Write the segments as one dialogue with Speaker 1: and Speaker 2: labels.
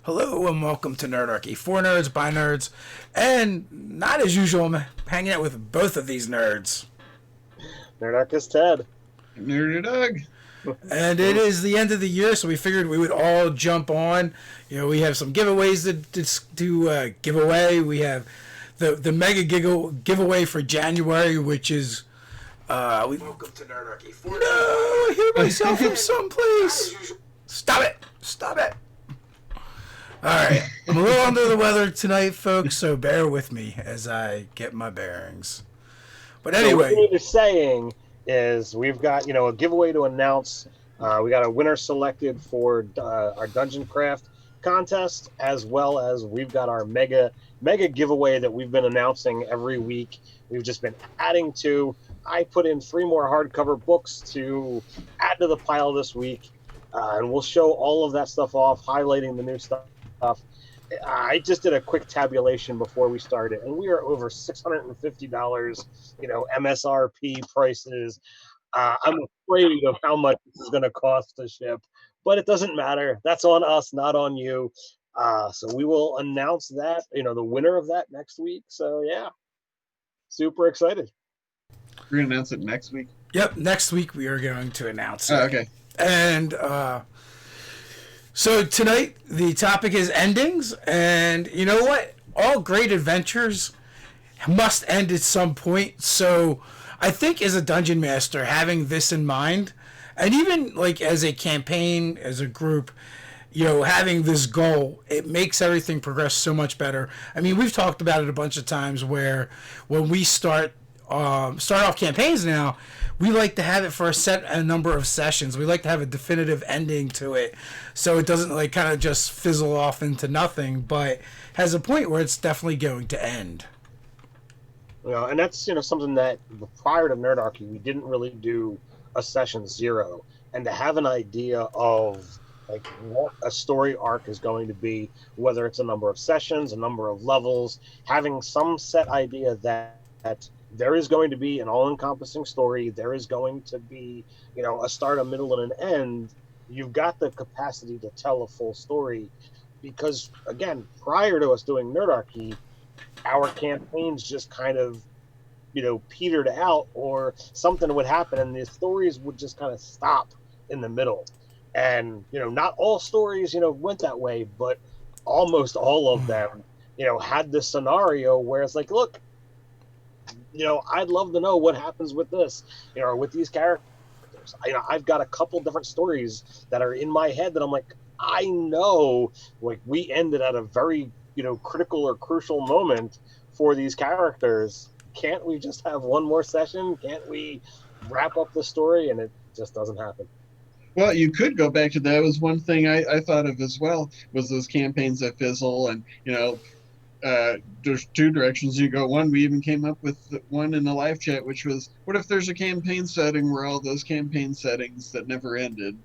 Speaker 1: Hello and welcome to Nerdarchy. For nerds, by nerds, and not as usual, I'm hanging out with both of these nerds.
Speaker 2: Nerdarchy Ted.
Speaker 3: Nerdy Doug.
Speaker 1: And it is the end of the year, so we figured we would all jump on. We have some giveaways to give away. We have the mega giveaway for January, which is welcome to Nerdarchy. No, I hear myself from someplace. Stop it! Stop it! All right, I'm a little under the weather tonight, folks, so bear with me as I get my bearings. But
Speaker 2: So
Speaker 1: anyway,
Speaker 2: what you're saying is we've got a giveaway to announce. We got a winner selected for our Dungeon Craft contest, as well as we've got our mega giveaway that we've been announcing every week. We've just been adding to. I put in 3 more hardcover books to add to the pile this week, and we'll show all of that stuff off, highlighting the new stuff. I just did a quick tabulation before we started, and we are over $650, MSRP prices. I'm afraid of how much this is going to cost to ship, but it doesn't matter. That's on us, not on you. So we will announce that, the winner of that next week. So yeah, super excited.
Speaker 3: We're gonna announce it next week.
Speaker 1: yep, next week we are going to announce it.
Speaker 3: Oh, okay.
Speaker 1: And so tonight the topic is endings, and you know what? All great adventures must end at some point. So I think as a dungeon master, having this in mind, and even like as a campaign, as a group, having this goal, it makes everything progress so much better. I mean, we've talked about it a bunch of times where when we start off campaigns now, we like to have it for a number of sessions. We like to have a definitive ending to it, so it doesn't like kind of just fizzle off into nothing, but has a point where it's definitely going to end.
Speaker 2: And that's something that prior to Nerdarchy we didn't really do a session 0, and to have an idea of like what a story arc is going to be, whether it's a number of sessions, a number of levels, having some set idea that there is going to be an all-encompassing story, there is going to be a start, a middle, and an end. You've got the capacity to tell a full story, because again, prior to us doing Nerdarchy, our campaigns just kind of petered out, or something would happen and the stories would just kind of stop in the middle. And not all stories went that way, but almost all of them had this scenario where it's like, look, I'd love to know what happens with this, or with these characters. I've got a couple different stories that are in my head that I'm like, I know, like, we ended at a very critical or crucial moment for these characters. Can't we just have one more session? Can't we wrap up the story? And it just doesn't happen.
Speaker 3: Well, you could go back to that. Was one thing I thought of as well, was those campaigns that fizzle, and there's 2 directions you go. One, we even came up with one in the live chat, which was, what if there's a campaign setting where all those campaign settings that never ended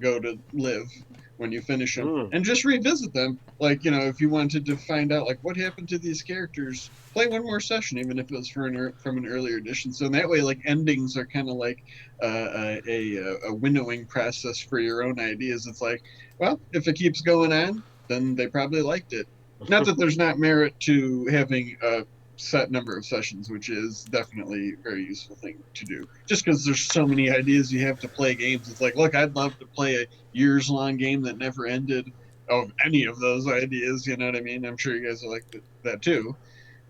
Speaker 3: go to live when you finish them, and just revisit them. Like, if you wanted to find out like what happened to these characters, play one more session, even if it was from an earlier edition. So in that way, like, endings are kind of like a winnowing process for your own ideas. It's like, well, if it keeps going on, then they probably liked it. Not that there's not merit to having a set number of sessions, which is definitely a very useful thing to do. Just because there's so many ideas you have to play games. It's like, look, I'd love to play a years-long game that never ended of any of those ideas, you know what I mean? I'm sure you guys are like that too,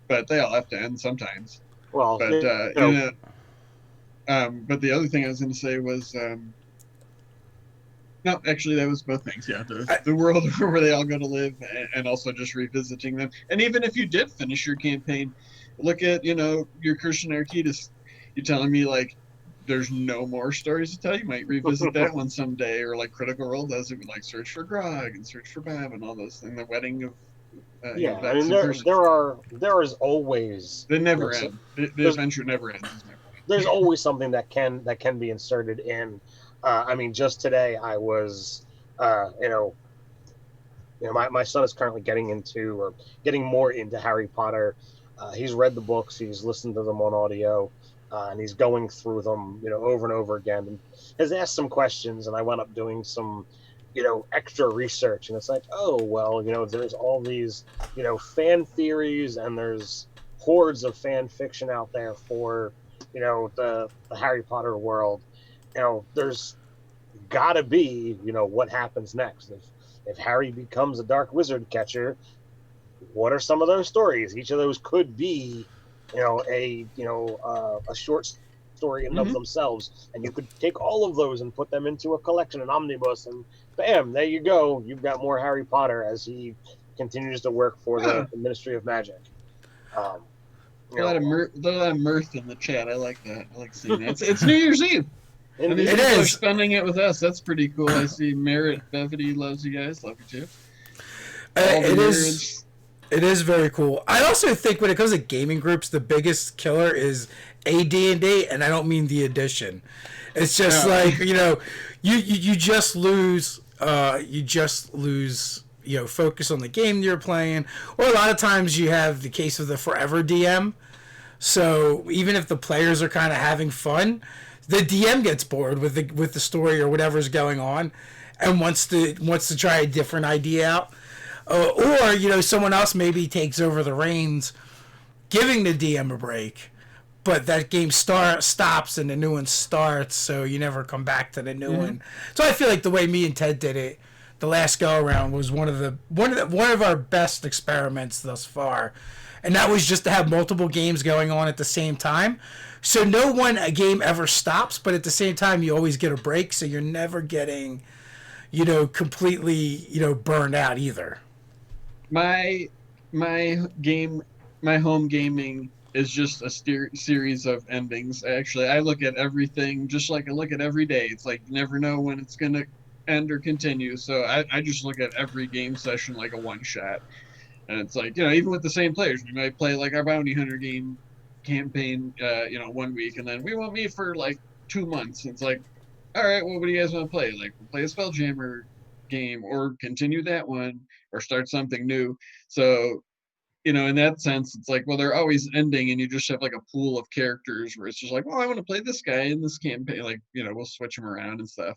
Speaker 3: but they all have to end sometimes.
Speaker 2: Well,
Speaker 3: but but the other thing I was going to say was, no, actually, that was both things. Yeah, the world where they all go to live, and also just revisiting them. And even if you did finish your campaign, look at your Christian Archdus. You're telling me like there's no more stories to tell. You might revisit that one someday, or like Critical Role does it with like Search for Grog and Search for Bob and all those things. The wedding of
Speaker 2: I mean, there is always,
Speaker 3: they never end. The adventure never ends. Is my point.
Speaker 2: There's always something that can be inserted in. I mean, just today I was, my son is currently getting more into Harry Potter. He's read the books, he's listened to them on audio, and he's going through them, over and over again, and has asked some questions. And I went up doing some extra research, and it's like, oh well, there's all these fan theories, and there's hordes of fan fiction out there for the Harry Potter world. There's gotta be what happens next. If Harry becomes a dark wizard catcher, what are some of those stories? Each of those could be a short story in and of
Speaker 3: Hmm.
Speaker 2: themselves, and you could take all of those and put them into a collection, an omnibus, and bam, there you go. You've got more Harry Potter as he continues to work for
Speaker 3: Yeah,
Speaker 2: the Ministry of Magic. um, you
Speaker 3: a lot
Speaker 2: know
Speaker 3: of mirth in the chat. I like that. I like seeing that. It's New Year's Eve, and these
Speaker 2: Indeed.
Speaker 1: It
Speaker 3: people are
Speaker 1: is.
Speaker 3: spending it with us. That's pretty cool. I see Merritt Bevity loves you guys. Love you too. All the
Speaker 1: It is.
Speaker 3: nerds.
Speaker 1: It is very cool. I also think when it comes to gaming groups, the biggest killer is AD&D, and I don't mean the addition. It's just
Speaker 3: No.
Speaker 1: like you just lose focus on the game you're playing, or a lot of times you have the case of the forever DM. So even if the players are kind of having fun, the DM gets bored with the story or whatever's going on, and wants to try a different idea out. Or someone else maybe takes over the reins, giving the DM a break, but that game stops and the new one starts, so you never come back to the new
Speaker 3: Hmm.
Speaker 1: one. So I feel like the way me and Ted did it, the last go around was one of our best experiments thus far, and that was just to have multiple games going on at the same time. So no one a game ever stops, but at the same time you always get a break, so you're never getting completely burned out either.
Speaker 3: My game, my home gaming is just a series of endings. Actually, I look at everything just like I look at every day. It's like you never know when it's gonna end or continue. So I just look at every game session like a one shot. And it's like, even with the same players, we might play like our bounty hunter game campaign, one week, and then we won't meet for like 2 months. And it's like, all right, well, what do you guys want to play? Like, we'll play a Spelljammer game or continue that one or start something new. So, in that sense, it's like, well, they're always ending, and you just have like a pool of characters where it's just like, well, I want to play this guy in this campaign. Like, we'll switch them around and stuff.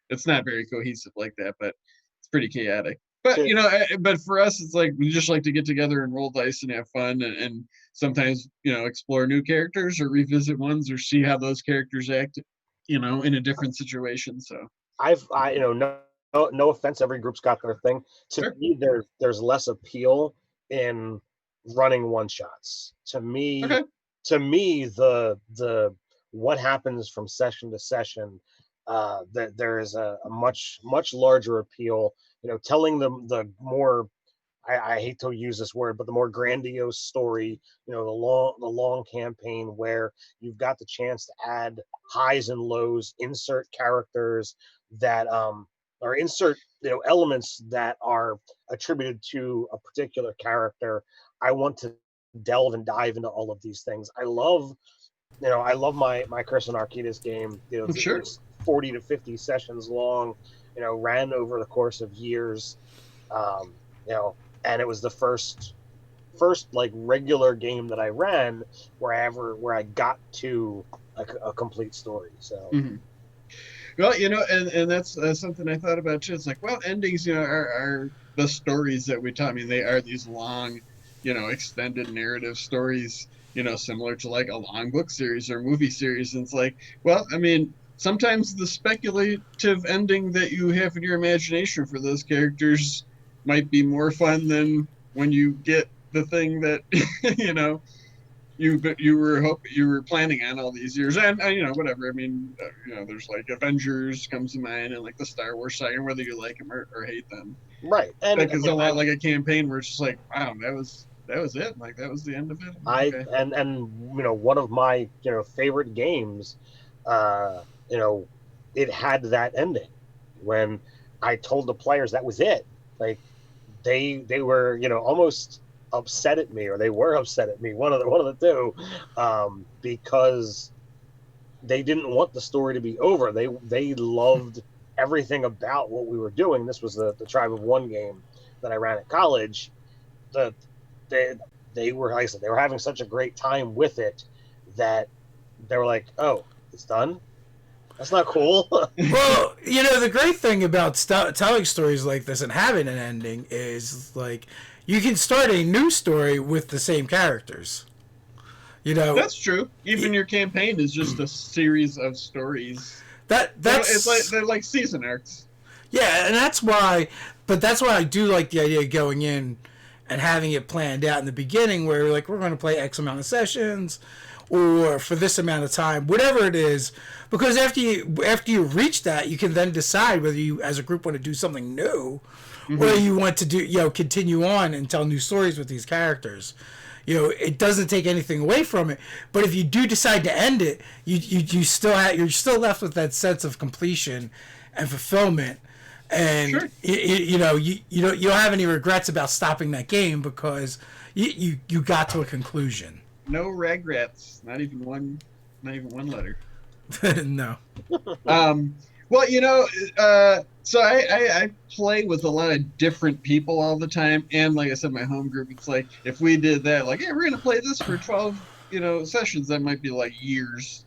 Speaker 3: It's not very cohesive like that, but it's pretty chaotic. But
Speaker 2: To,
Speaker 3: but for us, it's like we just like to get together and roll dice and have fun, and sometimes explore new characters or revisit ones or see how those characters act, in a different situation. So
Speaker 2: no offense, every group's got their thing. To
Speaker 3: sure,
Speaker 2: me, there's less appeal in running one shots.
Speaker 3: okay,
Speaker 2: The what happens from session to session, that there is a much larger appeal. Telling them the more, I hate to use this word, but the more grandiose story, the long campaign where you've got the chance to add highs and lows, insert characters that or insert elements that are attributed to a particular character. I want to delve and dive into all of these things. I love my Curse and Arcadis game.
Speaker 3: I'm
Speaker 2: It
Speaker 3: sure.
Speaker 2: was 40 to 50 sessions long. Ran over the course of years. Um, you know, and it was the first like regular game that I ran where I got to a complete story. So
Speaker 3: Hmm. Well, and that's something I thought about too. It's like, well, endings, are the stories that we tell. I mean, they are these long, extended narrative stories, similar to like a long book series or movie series. And it's like, well, I mean, sometimes the speculative ending that you have in your imagination for those characters might be more fun than when you get the thing that, you know, you were planning on all these years, and whatever. I mean, there's like Avengers comes to mind, and like the Star Wars saga, whether you like them or hate them.
Speaker 2: right, and
Speaker 3: Like it's a lot like a campaign where it's just like, wow, that was it. Like that was the end of it.
Speaker 2: I
Speaker 3: Okay.
Speaker 2: and one of my favorite games, uh, you know, it had that ending when I told the players that was it. Like they were almost upset at me, or they were upset at me, one of the two, because they didn't want the story to be over. They loved everything about what we were doing. This was the Tribe of One game that I ran at college. The they they were, like I said, they were having such a great time with it that they were like, "Oh, it's done." That's not cool.
Speaker 1: Well, the great thing about telling stories like this and having an ending is, like, you can start a new story with the same characters.
Speaker 3: That's true. Even your campaign is just a series of stories.
Speaker 1: That's
Speaker 3: they're like season arcs.
Speaker 1: Yeah, and that's why I do like the idea of going in and having it planned out in the beginning, where like we're going to play X amount of sessions, or for this amount of time, whatever it is. Because after you reach that, you can then decide whether you, as a group, want to do something new, or you want to do continue on and tell new stories with these characters. It doesn't take anything away from it. But if you do decide to end it, you're still left with that sense of completion and fulfillment. And
Speaker 3: sure.
Speaker 1: you don't have any regrets about stopping that game because you got to a conclusion.
Speaker 3: No regrets. Not even one letter.
Speaker 1: No.
Speaker 3: Well, so I play with a lot of different people all the time, and like I said, my home group. It's like if we did that, like, hey, we're gonna play this for 12, sessions. That might be like years,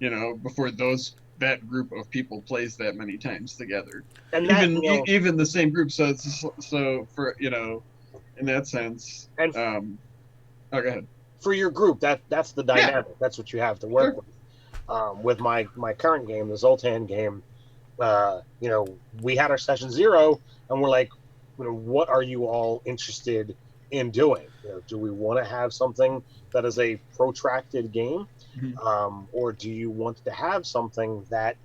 Speaker 3: before that group of people plays that many times together. And even the same group. So it's so for in that sense. And go ahead.
Speaker 2: For your group, that's the dynamic. Yeah. That's what you have to work with. With my current game, the Zoltan game, we had our session 0, and we're like, what are you all interested in doing? Do we want to have something that is a protracted game, or do you want to have something that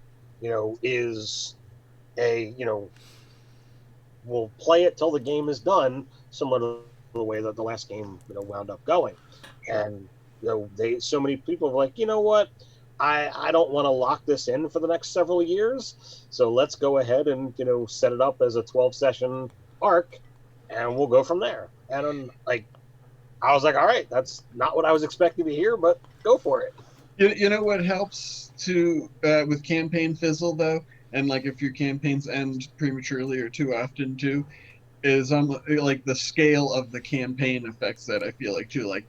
Speaker 2: is a we'll play it till the game is done, similar to the way that the last game wound up going. And so many people are like, you know what? I don't want to lock this in for the next several years, so let's go ahead and set it up as a 12-session arc, and we'll go from there. And I was like, all right, that's not what I was expecting to hear, but go for it.
Speaker 3: You know what helps to with campaign fizzle though, and like if your campaigns end prematurely or too often too, is like the scale of the campaign affects that. I feel like too, like.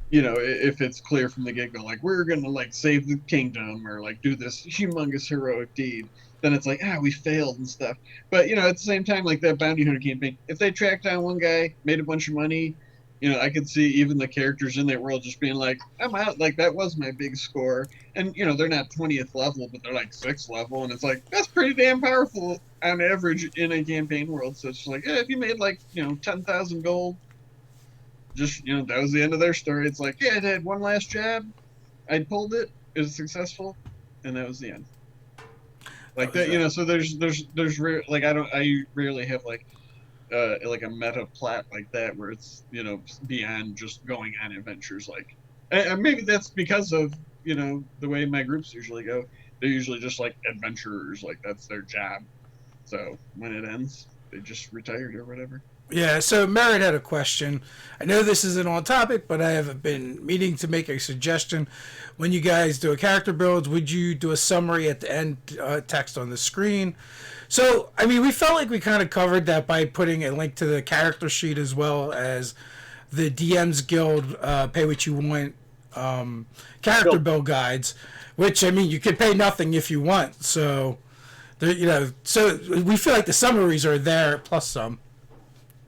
Speaker 3: If it's clear from the get-go, like we're gonna like save the kingdom or like do this humongous heroic deed, then it's like we failed and stuff. But at the same time, like that bounty hunter campaign, if they tracked down one guy, made a bunch of money, I could see even the characters in that world just being like, I'm out. Like that was my big score, and they're not 20th level, but they're like 6th level, and it's like that's pretty damn powerful on average in a campaign world. So it's like, if you made like 10,000 gold. Just, that was the end of their story. It's like, I had one last jab. I pulled it. It was successful. And that was the end. Like that, so there's like, I rarely have like a meta plot like that where it's, beyond just going on adventures. Like, and maybe that's because of, the way my groups usually go. They're usually just like adventurers. Like that's their job. So when it ends, they just retired or whatever.
Speaker 1: Yeah, so Merritt had a question. I know this isn't on topic, but I have been meaning to make a suggestion. When you guys do a character build, would you do a summary at the end, text on the screen? So, I mean, we felt like we kind of covered that by putting a link to the character sheet as well as the DM's Guild Pay What You Want character build guides, which, I mean, you could pay nothing if you want. So, so we feel like the summaries are there plus some.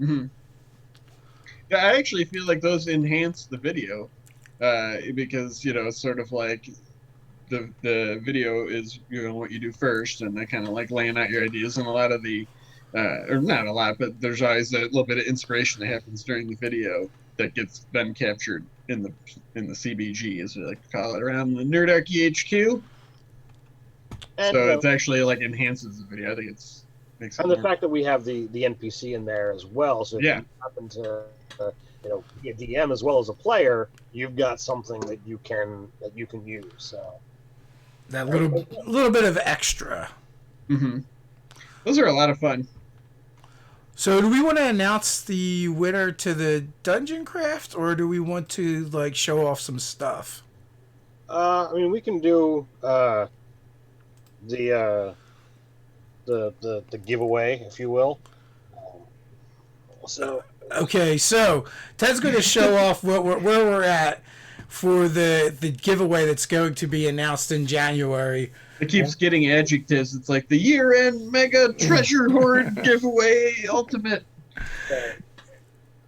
Speaker 3: Mm-hmm. Yeah, I actually feel like those enhance the video because it's sort of like the video is what you do first, and they kind of like laying out your ideas, and a lot of the or not a lot, but there's always a little bit of inspiration that happens during the video that gets then captured in the CBG, as we like to call it, around the Nerdarchy HQ. And, so it's actually like enhances the video. I think it's makes it
Speaker 2: and the fact that we have the NPC in there as well, so if you happen to be a DM as well as a player, you've got something that you can use. So
Speaker 1: that little bit of extra.
Speaker 3: Mm-hmm. Those are a lot of fun.
Speaker 1: So do we want to announce the winner to the Dungeon Craft, or do we want to like show off some stuff?
Speaker 2: I mean, we can do the giveaway, if you will.
Speaker 1: So Ted's going to show off where we're at for the giveaway that's going to be announced in January.
Speaker 3: It keeps getting adjectives. It's like the year-end mega treasure hoard giveaway ultimate.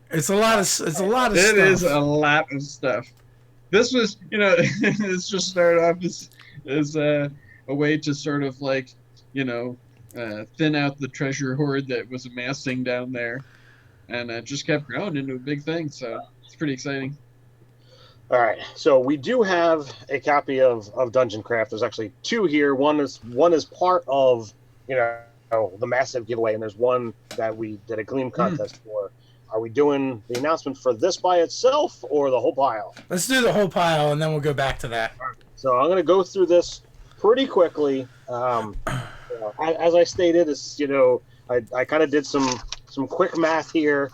Speaker 1: It's a lot of stuff.
Speaker 3: It is a lot of stuff. This was, this just started off as a way to sort of like, thin out the treasure hoard that was amassing down there, and it just kept growing into a big thing. So it's pretty exciting.
Speaker 2: All right, so we do have a copy of Dungeon Craft. There's actually two here. One is part of the massive giveaway, and there's one that we did a Gleam contest for. Are we doing the announcement for this by itself or the whole pile?
Speaker 1: Let's do the whole pile, and then we'll go back to that.
Speaker 2: So I'm going to go through this pretty quickly. As I stated, I kind of did some quick math here,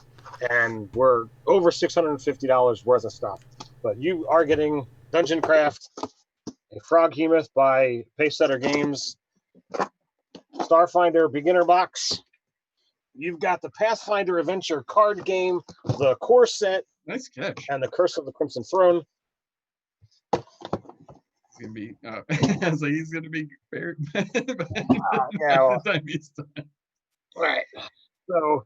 Speaker 2: and we're over $650 worth of stuff. But you are getting Dungeon Craft, a Froghemoth by Pacesetter Games, Starfinder Beginner Box. You've got the Pathfinder Adventure card game, the core set,
Speaker 3: nice catch,
Speaker 2: and the Curse of the Crimson Throne.
Speaker 3: It's gonna be. I was like, he's gonna be buried.
Speaker 2: All right. So,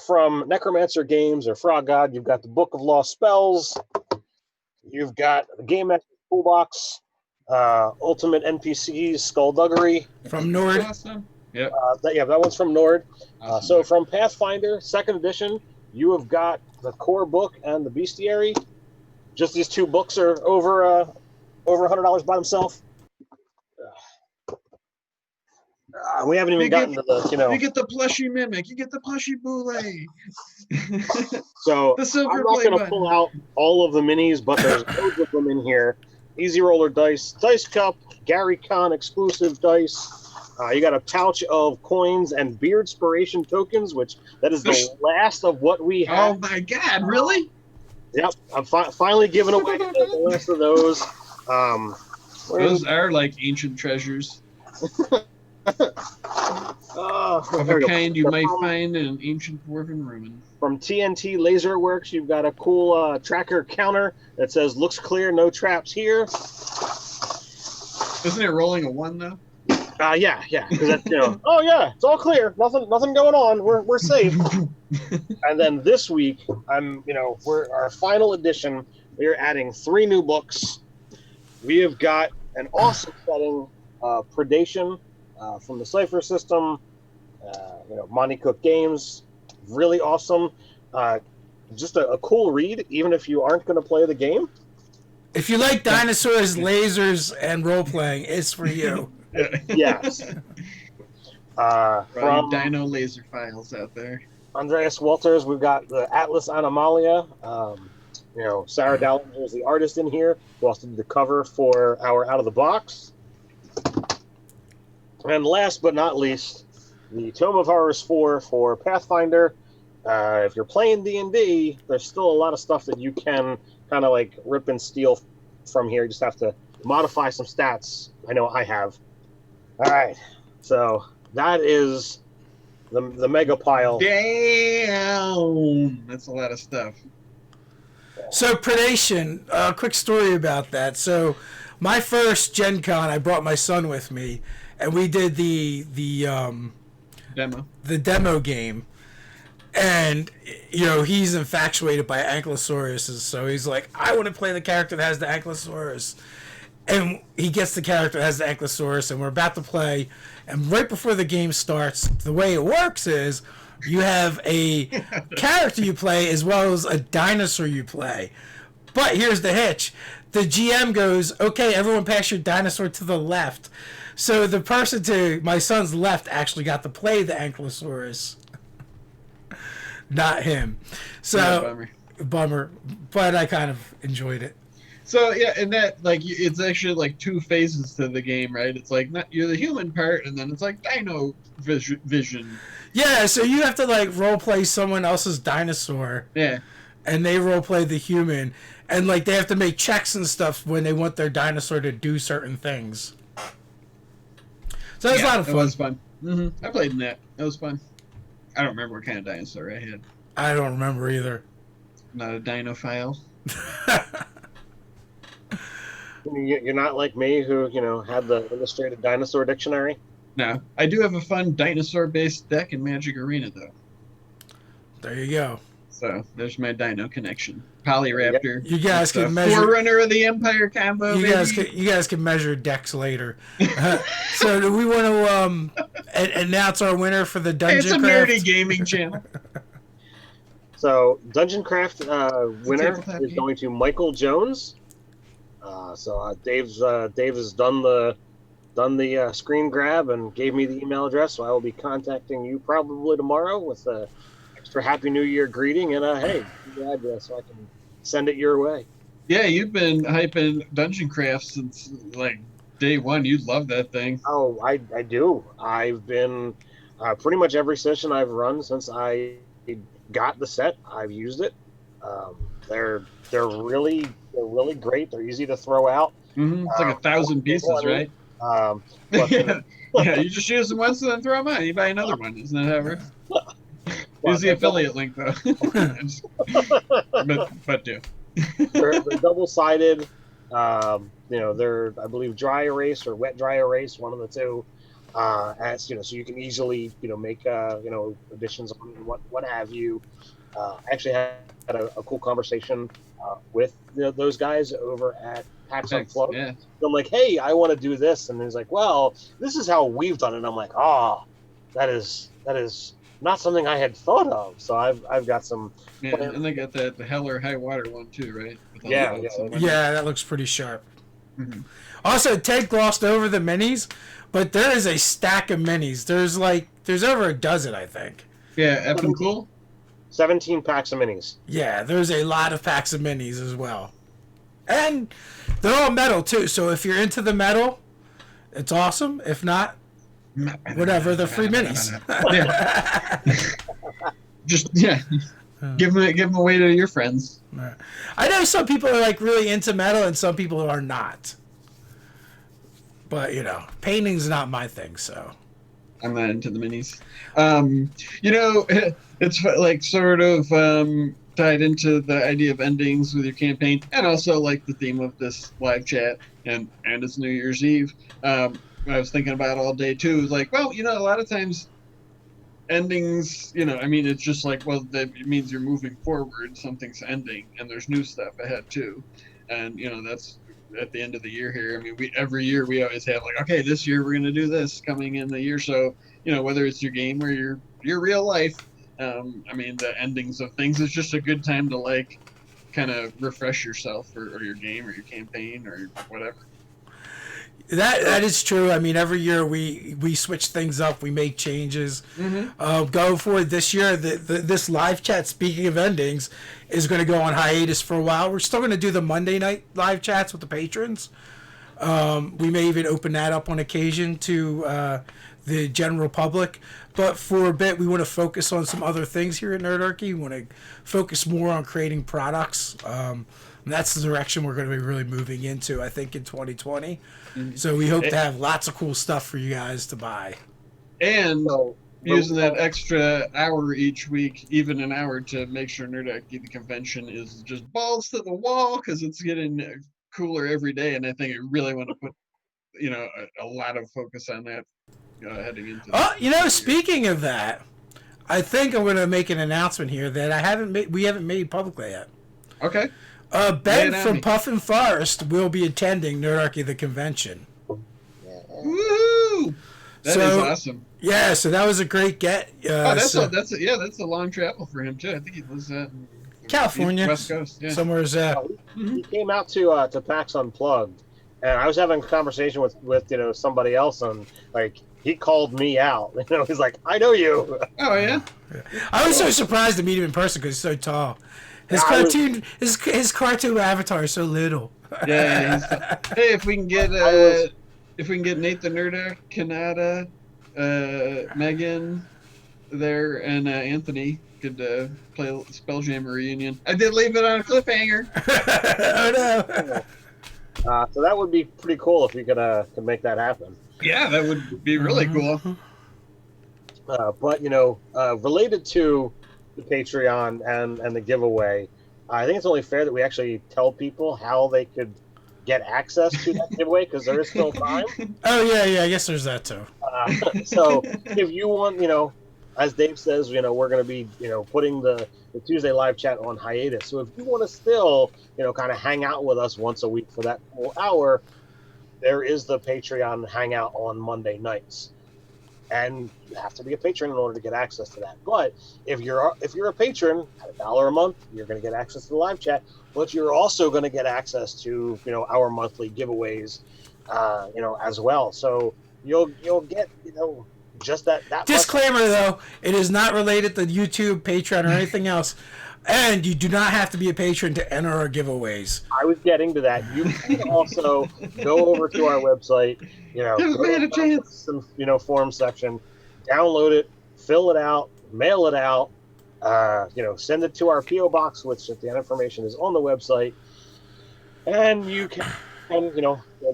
Speaker 2: from Necromancer Games or Frog God, you've got the Book of Lost Spells. You've got the Game Master Toolbox, Ultimate NPCs, Skullduggery
Speaker 1: from Nord.
Speaker 3: Awesome. Yep.
Speaker 2: That one's from Nord.
Speaker 3: Awesome.
Speaker 2: So from Pathfinder, 2nd edition, you have got the core book and the bestiary. Just these two books are over $100 by themselves. We haven't even gotten to the,
Speaker 3: You get the plushy mimic. You get the plushy boule.
Speaker 2: So
Speaker 3: the silver
Speaker 2: I'm not going to pull out all of the minis, but there's loads of them in here. Easy Roller Dice, Dice Cup, Gary Con exclusive dice. You got a pouch of coins and Beardspiration tokens, which that is the last of what we have.
Speaker 3: Oh my God! Really?
Speaker 2: Yep, I'm finally giving away the last of those.
Speaker 3: Those are like ancient treasures. Of a kind you might find in an ancient dwarven ruin.
Speaker 2: From TNT Laser Works, you've got a cool tracker counter that says "Looks clear, no traps here."
Speaker 3: Isn't it rolling a 1 though?
Speaker 2: Yeah, because that's oh yeah, it's all clear, nothing going on, we're safe. And then this week, we're our final edition. We are adding 3 new books. We have got an awesome setting, Predation, from the Cypher System, Monty Cook Games, really awesome. Just a cool read, even if you aren't going to play the game.
Speaker 1: If you like dinosaurs, lasers, and role playing, it's for you.
Speaker 2: Yes.
Speaker 3: From Dino Laser Files out there.
Speaker 2: Andreas Walters, we've got the Atlas Anomalia. Sarah Dallinger is the artist in here, who also did the cover for our Out of the Box. And last but not least, the Tome of Horrors 4 for Pathfinder. If you're playing D&D, there's still a lot of stuff that you can kind of like rip and steal from here. You just have to modify some stats. I know I have. All right, so that is the mega pile.
Speaker 3: Damn, that's a lot of stuff.
Speaker 1: So Predation, a quick story about that. So my first Gen Con, I brought my son with me, and we did the demo game. And he's infatuated by ankylosauruses, so he's like, I want to play the character that has the ankylosaurus. And he gets the character that has the ankylosaurus, and we're about to play. And right before the game starts, the way it works is you have a character you play as well as a dinosaur you play. But here's the hitch. The GM goes, okay, everyone pass your dinosaur to the left. So the person to my son's left actually got to play the ankylosaurus. Not him. So,
Speaker 3: yeah,
Speaker 1: bummer. But I kind of enjoyed it.
Speaker 3: So yeah, and that it's actually like 2 phases to the game, right? It's like you're the human part, and then it's like dino vision.
Speaker 1: Yeah, so you have to role play someone else's dinosaur.
Speaker 3: Yeah.
Speaker 1: And they role play the human, and they have to make checks and stuff when they want their dinosaur to do certain things. So it was a lot of fun.
Speaker 3: It was fun. Mm-hmm. I played in that. It was fun. I don't remember what kind of dinosaur I had.
Speaker 1: I don't remember either.
Speaker 3: Not a dinophile.
Speaker 2: You're not like me who, had the illustrated dinosaur dictionary.
Speaker 3: No, I do have a fun dinosaur-based deck in Magic Arena though.
Speaker 1: There you go.
Speaker 3: So there's my dino connection.
Speaker 2: Yeah.
Speaker 3: Polyraptor.
Speaker 1: You guys
Speaker 3: It's the
Speaker 1: can measure.
Speaker 3: Forerunner of the Empire combo, baby.
Speaker 1: You guys can measure decks later. So do we want to announce our winner for the Dungeon
Speaker 3: It's a
Speaker 1: Craft?
Speaker 3: nerdy gaming channel.
Speaker 2: So Dungeon Craft winner
Speaker 3: tabletop
Speaker 2: is
Speaker 3: game.
Speaker 2: going to Michael Jones. Dave has done the screen grab and gave me the email address, so I will be contacting you probably tomorrow with a extra Happy New Year greeting and hey, the address so I can send it your way.
Speaker 3: Yeah, you've been hyping Dungeon Craft since like day one. You love that thing.
Speaker 2: Oh, I do. I've been pretty much every session I've run since I got the set. I've used it. They're really great. They're easy to throw out.
Speaker 3: It's like 1,000 pieces, right?
Speaker 2: But,
Speaker 3: Yeah, you just use them once and then throw them out. You buy another one. Isn't that how it works? Use the affiliate link though. but do.
Speaker 2: they're double-sided. They're, I believe, dry erase or wet dry erase, one of the two. As so you can easily make additions on what have you. I actually had a cool conversation with those guys over at PAX Unplugged.
Speaker 3: Yeah.
Speaker 2: So I'm like, hey, I want to do this, and he's like, well, this is how we've done it. And I'm like, that is not something I had thought of. So I've got some.
Speaker 3: Yeah, and they got the Hell or High Water one too, right?
Speaker 2: Yeah.
Speaker 1: That looks pretty sharp.
Speaker 3: Mm-hmm.
Speaker 1: Also, Ted glossed over the minis, but there is a stack of minis. There's over a dozen, I think.
Speaker 3: Yeah, effing cool.
Speaker 2: 17 packs of minis.
Speaker 1: Yeah, there's a lot of packs of minis as well. And they're all metal, too. So if you're into the metal, it's awesome. If not, whatever, they're free minis.
Speaker 3: Give them away to your friends.
Speaker 1: I know some people are like really into metal and some people are not. But, painting's not my thing, so.
Speaker 3: I'm not into the minis. It's like sort of tied into the idea of endings with your campaign, and also like the theme of this live chat, and it's New Year's Eve. I was thinking about all day too. It's like, well, a lot of times endings, it's just like, well, that means you're moving forward, something's ending, and there's new stuff ahead too, and that's at the end of the year here. I mean, every year we always have like, okay, this year we're going to do this coming in the year. So, whether it's your game or your real life, the endings of things is just a good time to like kind of refresh yourself or your game or your campaign or whatever.
Speaker 1: That is true. I mean, every year we switch things up, we make changes.
Speaker 3: Mm-hmm.
Speaker 1: Going forward this year, this live chat, speaking of endings, is going to go on hiatus for a while. We're still going to do the Monday night live chats with the patrons. We may even open that up on occasion to the general public. But for a bit, we want to focus on some other things here at Nerdarchy. We want to focus more on creating products. And that's the direction we're going to be really moving into, I think, in 2020. Mm-hmm. So we hope to have lots of cool stuff for you guys to buy.
Speaker 3: And using that extra hour each week, even an hour, to make sure Nerdarchy, the convention, is just balls to the wall, because it's getting cooler every day. And I think I really want to put, a lot of focus on that heading into.
Speaker 1: Speaking of that, I think I'm going to make an announcement here that we haven't made publicly yet.
Speaker 3: Okay.
Speaker 1: Ben from Puffin Forest will be attending Nerdarchy the convention.
Speaker 3: Woohoo! That is awesome.
Speaker 1: Yeah, so that was a great get.
Speaker 3: That's a long travel for him too. I think he lives in
Speaker 1: California,
Speaker 3: West Coast,
Speaker 1: somewhere.
Speaker 2: He came out to PAX Unplugged, and I was having a conversation with somebody else, and like he called me out. He's like, "I know you."
Speaker 3: Oh yeah.
Speaker 1: I was so surprised to meet him in person because he's so tall. His cartoon avatar is so little.
Speaker 3: Yeah. Hey, if we can get Nate the Nerder, Kanata, Megan there, and Anthony could play a Spelljammer reunion. I did leave it on a cliffhanger.
Speaker 1: Oh
Speaker 2: no. So that would be pretty cool if we could make that happen.
Speaker 3: Yeah, that would be really cool.
Speaker 2: But related to the Patreon and the giveaway, I think it's only fair that we actually tell people how they could get access to that giveaway because there is still time.
Speaker 1: Oh yeah, I guess there's that too.
Speaker 2: So if you want, as Dave says, we're going to be, putting the Tuesday live chat on hiatus. So if you want to still, kind of hang out with us once a week for that full hour, there is the Patreon hangout on Monday nights. And you have to be a patron in order to get access to that. But if you're a patron at $1 a month, you're going to get access to the live chat. But you're also going to get access to our monthly giveaways, as well. So you'll get just that.
Speaker 1: Disclaimer though, it is not related to YouTube, Patreon, or anything else. And you do not have to be a patron to enter our giveaways.
Speaker 2: I was getting to that. You can also go over to our website, go to the form section, download it, fill it out, mail it out, send it to our P.O. box, which the information is on the website, and you can,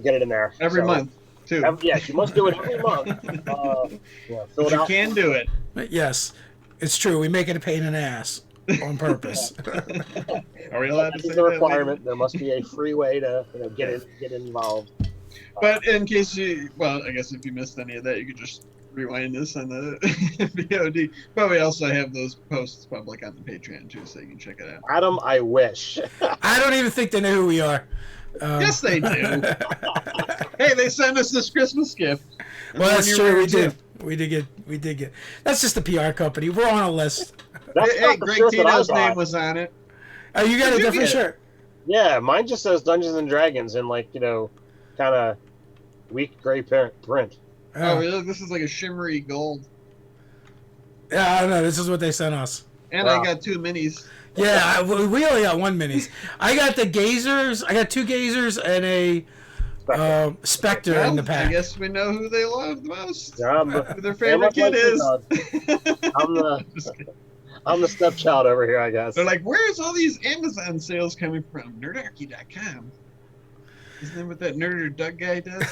Speaker 2: get it in there.
Speaker 3: Every month, too.
Speaker 2: Yes, you must do it every month. Fill it out.
Speaker 3: You can do it.
Speaker 1: Yes, it's true. We make it a pain in the ass. On purpose.
Speaker 3: Are we allowed to say
Speaker 2: that? A requirement. There must be a free way to get involved.
Speaker 3: But in case I guess if you missed any of that, you could just rewind this on the VOD. But we also have those posts public on the Patreon too, so you can check it out.
Speaker 2: Adam, I wish.
Speaker 1: I don't even think they know who we are.
Speaker 3: Yes, they do. Hey, they sent us this Christmas gift.
Speaker 1: Well, that's true. We did get. That's just a PR company. We're on a list.
Speaker 3: Hey, Greg Tito's name was on it.
Speaker 1: Oh, you got a different shirt?
Speaker 2: Yeah, mine just says Dungeons and Dragons in kind of weak gray print.
Speaker 3: Oh, really? This is like a shimmery gold.
Speaker 1: Yeah, I don't know. This is what they sent us.
Speaker 3: And wow. I got 2 minis.
Speaker 1: Yeah, we only got 1 minis. I got the gazers. I got 2 gazers and a Spectre in the pack.
Speaker 3: I guess we know who they love the most.
Speaker 2: Who
Speaker 3: their favorite kid is.
Speaker 2: I'm the stepchild over here, I guess.
Speaker 3: They're like, where's all these Amazon sales coming from? Nerdarchy.com. Isn't that what that Nerder Doug guy does?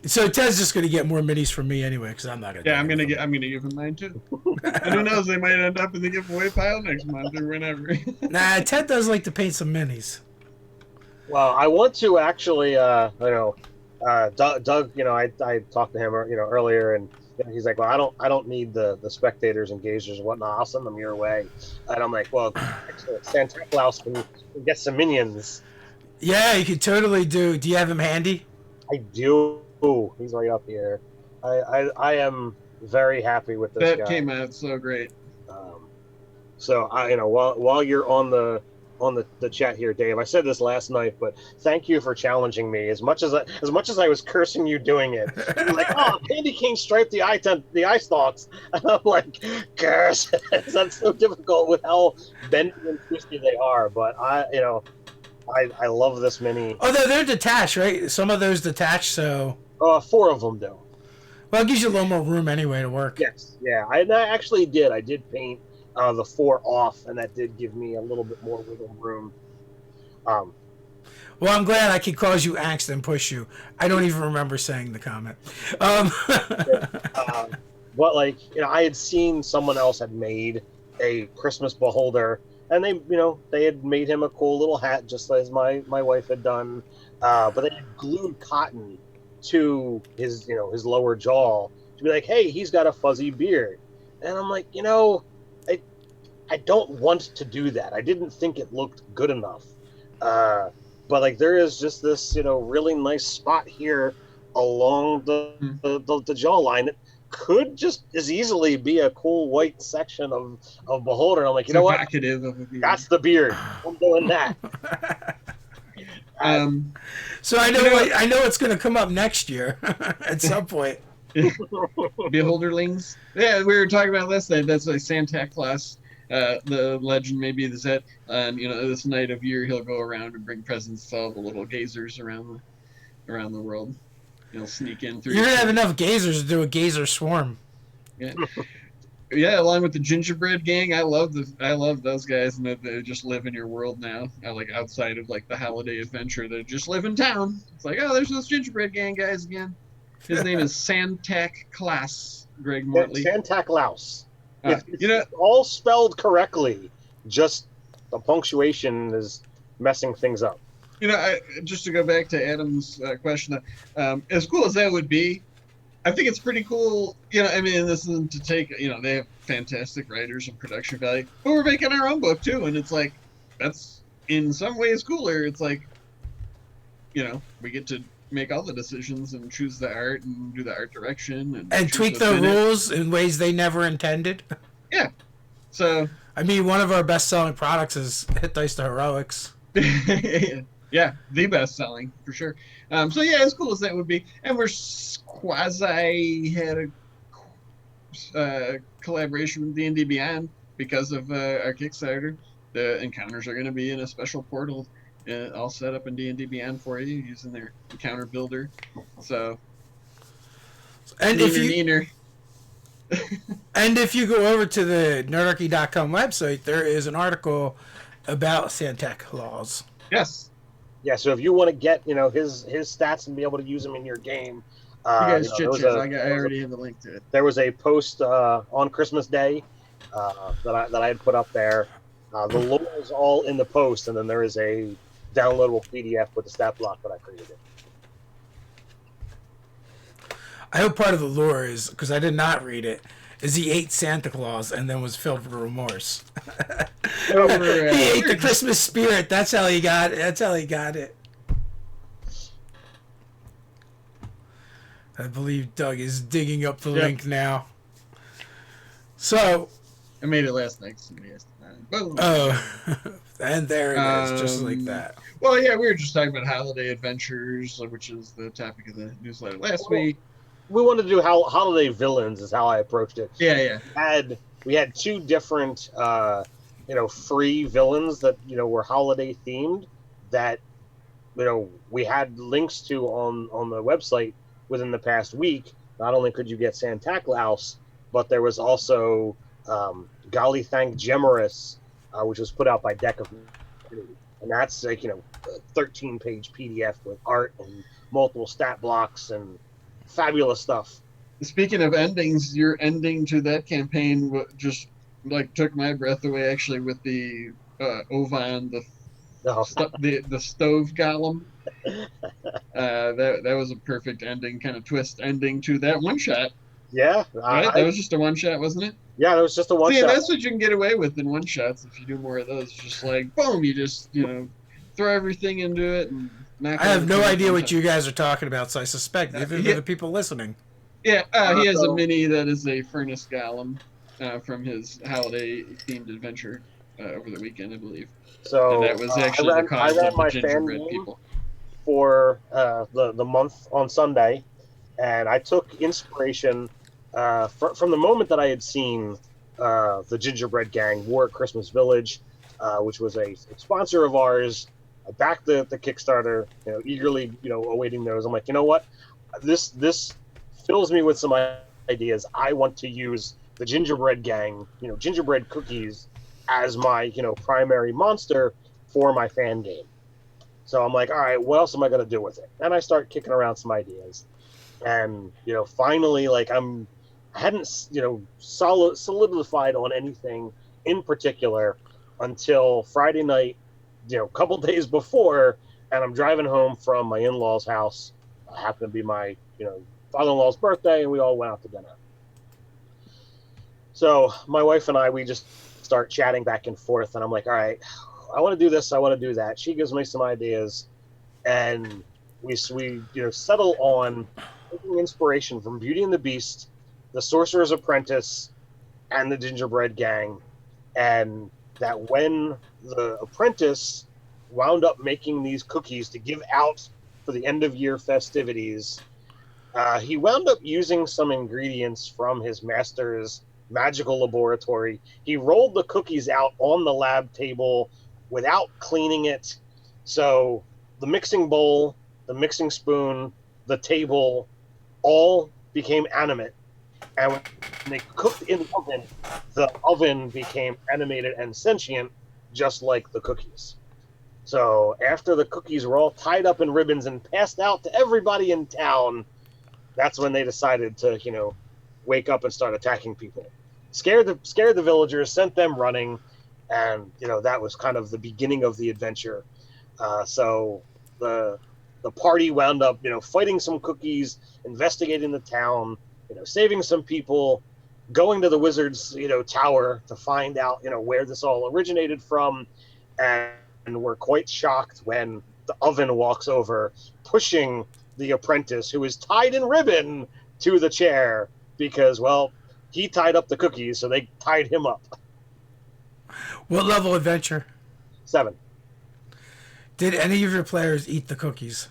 Speaker 1: So Ted's just gonna get more minis from me anyway, because I'm not gonna.
Speaker 3: Yeah, I'm gonna give him mine too. And who knows? They might end up in the giveaway pile next month or whenever.
Speaker 1: Nah, Ted does like to paint some minis.
Speaker 2: Well, I want to actually, Doug. I talked to him, earlier, and he's like, well, I don't need the spectators and gazers and whatnot. I'll send them your way. And I'm like, well, Santa Claus can get some minions.
Speaker 1: Yeah, you could totally do. Do you have him handy?
Speaker 2: I do. He's right up here. I am very happy with this guy.
Speaker 3: That came out so great.
Speaker 2: So while you're on the chat here, Dave, I said this last night, but thank you for challenging me. As much as I was cursing you doing it, you're like, oh, Candy Cane striped the eye stalks, and I'm like, curse. That's so difficult with how bendy and twisty they are. But I love this mini.
Speaker 1: Oh, they're detached, right? Some of those detached, so.
Speaker 2: 4 of them do.
Speaker 1: Well, it gives you a little more room anyway to work.
Speaker 2: Yes, yeah. I actually did. I did paint the 4 off, and that did give me a little bit more wiggle room.
Speaker 1: Well, I'm glad I could cause you angst and push you. I don't even remember saying the comment.
Speaker 2: But I had seen someone else had made a Christmas beholder, and they had made him a cool little hat, just as my wife had done. But they had glued cotton to his lower jaw to be like, hey, he's got a fuzzy beard, and I'm like, I don't want to do that. I didn't think it looked good enough. But there is just this, really nice spot here along the jawline that could just as easily be a cool white section of beholder. I'm like, what? That's the beard. I'm doing that.
Speaker 1: So I know it's going to come up next year at some point.
Speaker 3: Beholderlings. Yeah, we were talking about last night. That's like Santa Claus. The legend maybe is that this night of year he'll go around and bring presents to all the little gazers around the world. He'll sneak in through.
Speaker 1: You're gonna have enough gazers to do a gazer swarm.
Speaker 3: Yeah. Yeah, along with the Gingerbread gang, I love those guys, and they just live in your world now. Outside of the holiday adventure, they just live in town. It's like, oh, there's those Gingerbread gang guys again. His name is Santa Claus, Greg Mortley.
Speaker 2: Santa Claus. It's all spelled correctly. Just the punctuation is messing things up.
Speaker 3: Just to go back to Adam's question, as cool as that would be, I think it's pretty cool. I mean, this isn't to take, they have fantastic writers and production value, but we're making our own book too. And it's like, that's in some ways cooler. It's like, we get to make all the decisions and choose the art and do the art direction
Speaker 1: and tweak the rules in ways they never intended.
Speaker 3: Yeah. So,
Speaker 1: I mean, one of our best-selling products is Hit Dice to Heroics.
Speaker 3: Yeah, the best-selling for sure. So yeah, as cool as that would be, and we're quasi had a collaboration with D&D Beyond because of our Kickstarter. The encounters are going to be in a special portal, all set up in D&D Beyond for you using their encounter builder. So,
Speaker 1: and if you go over to the nerdarchy.com website, there is an article about Santa Claus.
Speaker 3: Yes.
Speaker 2: Yeah, so if you want to get his stats and be able to use them in your game,
Speaker 3: you guys chit-chat. I already have a link to it.
Speaker 2: There was a post on Christmas Day that I had put up there. The lore is all in the post, and then there is a downloadable PDF with the stat block that I created.
Speaker 1: I hope part of the lore is, because I did not read it, is he ate Santa Claus and then was filled with remorse. He ate the Christmas spirit. That's how he got it. I believe Doug is digging up the link now. So
Speaker 3: I made it last night. Somebody asked about it.
Speaker 1: Oh, and there it is, just like that.
Speaker 3: Well, yeah, we were just talking about holiday adventures, which is the topic of the newsletter last week.
Speaker 2: We wanted to do holiday villains is how I approached it.
Speaker 3: Yeah.
Speaker 2: We had two different, free villains that were holiday themed that we had links to on the website within the past week. Not only could you get Santa Claus, but there was also Golly Thank Gemerus, which was put out by Deck of, and that's like a 13-page PDF with art and multiple stat blocks and fabulous stuff.
Speaker 3: Speaking of endings, your ending to that campaign just took my breath away. Actually, with the Ovan, the stove golem, that was a perfect ending, kind of twist ending to that one shot.
Speaker 2: Yeah,
Speaker 3: right. That was just a one shot, wasn't it?
Speaker 2: Yeah, that was just a one shot.
Speaker 3: That's what you can get away with in one shots if you do more of those. Just like boom, you just throw everything into it and.
Speaker 1: I have no idea what you guys are talking about, so I suspect neither do the people listening.
Speaker 3: Yeah, he has a mini that is a furnace golem from his holiday-themed adventure over the weekend, I believe.
Speaker 2: So
Speaker 3: and that was actually the cause of the gingerbread people.
Speaker 2: For the month on Sunday, and I took inspiration from the moment that I had seen the Gingerbread Gang War at Christmas Village, which was a sponsor of ours. I backed the Kickstarter, eagerly, awaiting those. I'm like, you know what? This fills me with some ideas. I want to use the Gingerbread Gang, gingerbread cookies, as my, primary monster for my fan game. So I'm like, all right, what else am I going to do with it? And I start kicking around some ideas. And, finally, I hadn't, solidified on anything in particular until Friday night, a couple days before, and I'm driving home from my in-laws' house. It happened to be my, father-in-law's birthday, and we all went out to dinner. So my wife and I, we just start chatting back and forth, and I'm like, all right, I want to do this, I want to do that. She gives me some ideas, and we settle on taking inspiration from Beauty and the Beast, The Sorcerer's Apprentice, and the Gingerbread Gang, and that when the apprentice wound up making these cookies to give out for the end of year festivities, he wound up using some ingredients from his master's magical laboratory. He rolled the cookies out on the lab table without cleaning it. So the mixing bowl, the mixing spoon, the table all became animate. And when they cooked in the oven became animated and sentient, just like the cookies. So after the cookies were all tied up in ribbons and passed out to everybody in town, that's when they decided to, wake up and start attacking people. Scared the villagers, sent them running, and that was kind of the beginning of the adventure. So the party wound up, fighting some cookies, investigating the town, saving some people, going to the wizard's, tower to find out, where this all originated from, and we're quite shocked when the oven walks over, pushing the apprentice who is tied in ribbon to the chair because, well, he tied up the cookies, so they tied him up.
Speaker 1: What level adventure?
Speaker 2: 7.
Speaker 1: Did any of your players eat the cookies?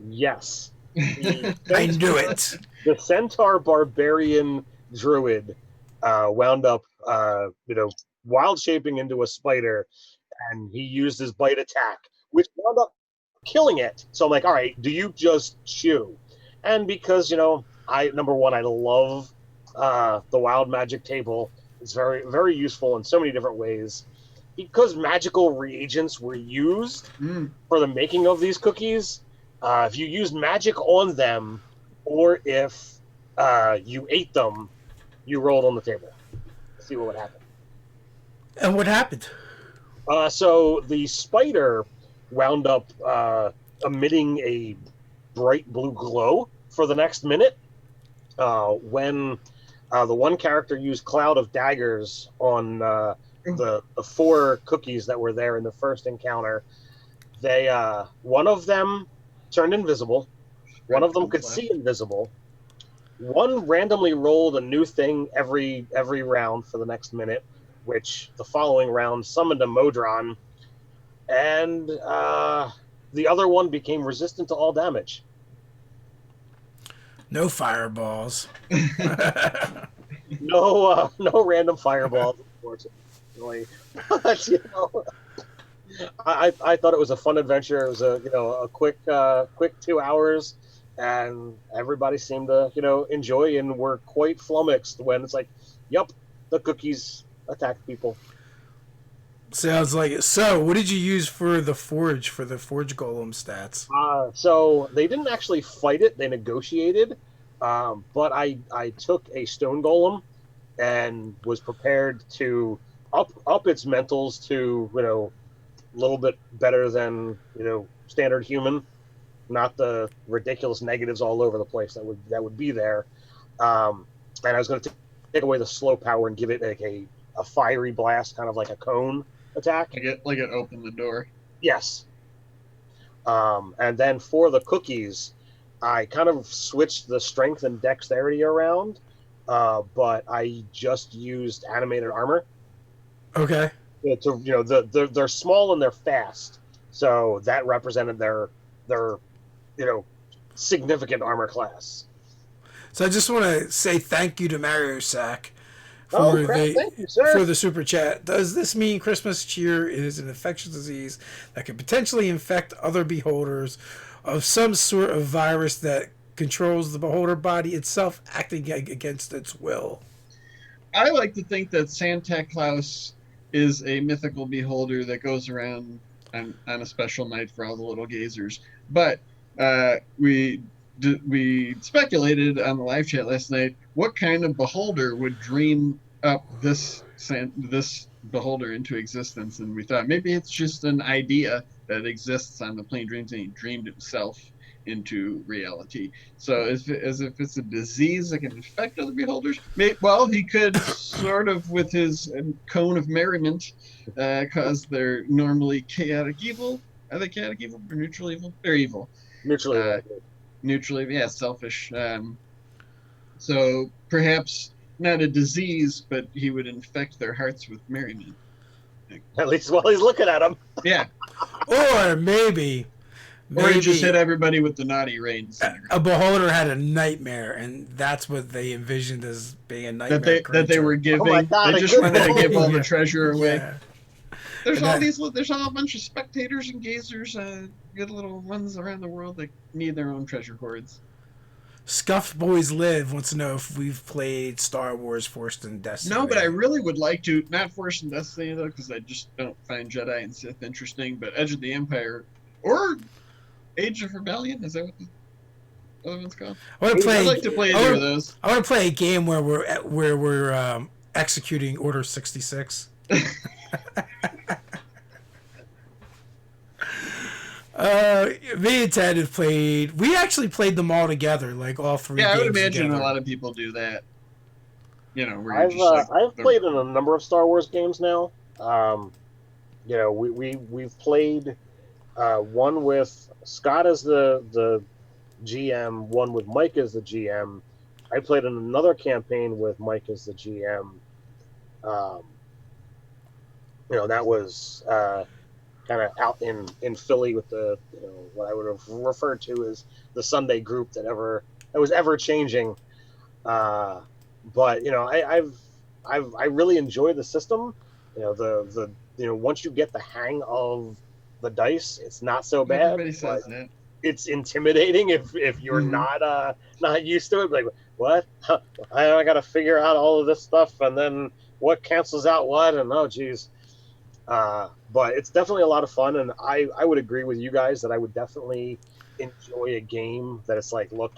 Speaker 2: Yes.
Speaker 1: I knew it.
Speaker 2: The centaur barbarian druid wound up, wild shaping into a spider, and he used his bite attack, which wound up killing it. So I'm like, all right, do you just chew? And because, number one, I love the wild magic table. It's very, very useful in so many different ways. Because magical reagents were used for the making of these cookies, if you used magic on them, or if you ate them, you rolled on the table. See what would happen.
Speaker 1: And what happened?
Speaker 2: So the spider wound up emitting a bright blue glow for the next minute. When the one character used Cloud of Daggers on the 4 cookies that were there in the first encounter, they one of them turned invisible, one of them could see invisible, one randomly rolled a new thing every round for the next minute, which the following round summoned a Modron, and the other one became resistant to all damage.
Speaker 1: No fireballs.
Speaker 2: No random fireballs, unfortunately. But, I thought it was a fun adventure. It was a quick 2 hours, and everybody seemed to enjoy and were quite flummoxed when it's like, yep, the cookies attack people.
Speaker 1: Sounds like it. So, what did you use for the forge golem stats?
Speaker 2: So they didn't actually fight it; they negotiated. But I took a stone golem and was prepared to up its mentals to a little bit better than standard human, not the ridiculous negatives all over the place that would be there. And I was going to take away the slow power and give it like a fiery blast, kind of like a cone attack.
Speaker 3: Like it opened the door.
Speaker 2: Yes. And then for the cookies, I kind of switched the strength and dexterity around, but I just used animated armor.
Speaker 1: Okay.
Speaker 2: They're small and they're fast, so that represented their significant armor class.
Speaker 1: So I just want to say thank you to Mario Sack
Speaker 2: for thank you, sir.
Speaker 1: For the super chat. Does this mean Christmas cheer is an infectious disease that could potentially infect other beholders of some sort of virus that controls the beholder body itself, acting against its will?
Speaker 3: I like to think that Santa Claus is a mythical beholder that goes around on a special night for all the little gazers. But we speculated on the live chat last night what kind of beholder would dream up this beholder into existence, and we thought maybe it's just an idea that exists on the plane dreams, and he dreamed himself into reality. So if it's a disease that can infect other beholders, he could sort of, with his cone of merriment, cause their normally chaotic evil. Are they chaotic evil or neutral evil? They're evil.
Speaker 2: Neutral evil.
Speaker 3: Neutral evil, yeah, selfish. So perhaps not a disease, but he would infect their hearts with merriment.
Speaker 2: At least while he's looking at them.
Speaker 3: Yeah.
Speaker 1: Or maybe
Speaker 3: Or he just hit everybody with the naughty rain.
Speaker 1: A beholder had a nightmare, and that's what they envisioned as being a nightmare.
Speaker 3: That they were giving.
Speaker 2: Oh my God,
Speaker 3: they just wanted to give all the treasure away.
Speaker 1: Yeah.
Speaker 3: There's all a bunch of spectators and gazers, good little ones around the world that need their own treasure hoards.
Speaker 1: Scuffed Boys Live wants to know if we've played Star Wars Force and Destiny.
Speaker 3: No, but I really would like to. Not Force and Destiny, though, because I just don't find Jedi and Sith interesting, but Edge of the Empire or Age of Rebellion, is that what the other one's called? I'd like to play either of those.
Speaker 1: I want to play a game where we're executing Order 66. Me and Ted have played. We actually played them all together, like all three.
Speaker 3: Yeah, I would
Speaker 1: games
Speaker 3: imagine
Speaker 1: together.
Speaker 3: a lot of people do that. You know, where you're just like
Speaker 2: I've played in a number of Star Wars games now. We've played one with Scott as the GM, one with Mike as the GM. I played in another campaign with Mike as the GM. Um, that was kind of out in Philly with the what I would have referred to as the Sunday group that was ever changing. But I really enjoy the system. Once you get the hang of the dice, it's not so bad.
Speaker 3: everybody
Speaker 2: But
Speaker 3: says that.
Speaker 2: it's intimidating if you're not used to it. Like, what? I got to figure out all of this stuff, and then what cancels out what, and oh geez. But it's definitely a lot of fun, and I would agree with you guys that I would definitely enjoy a game that it's like, look,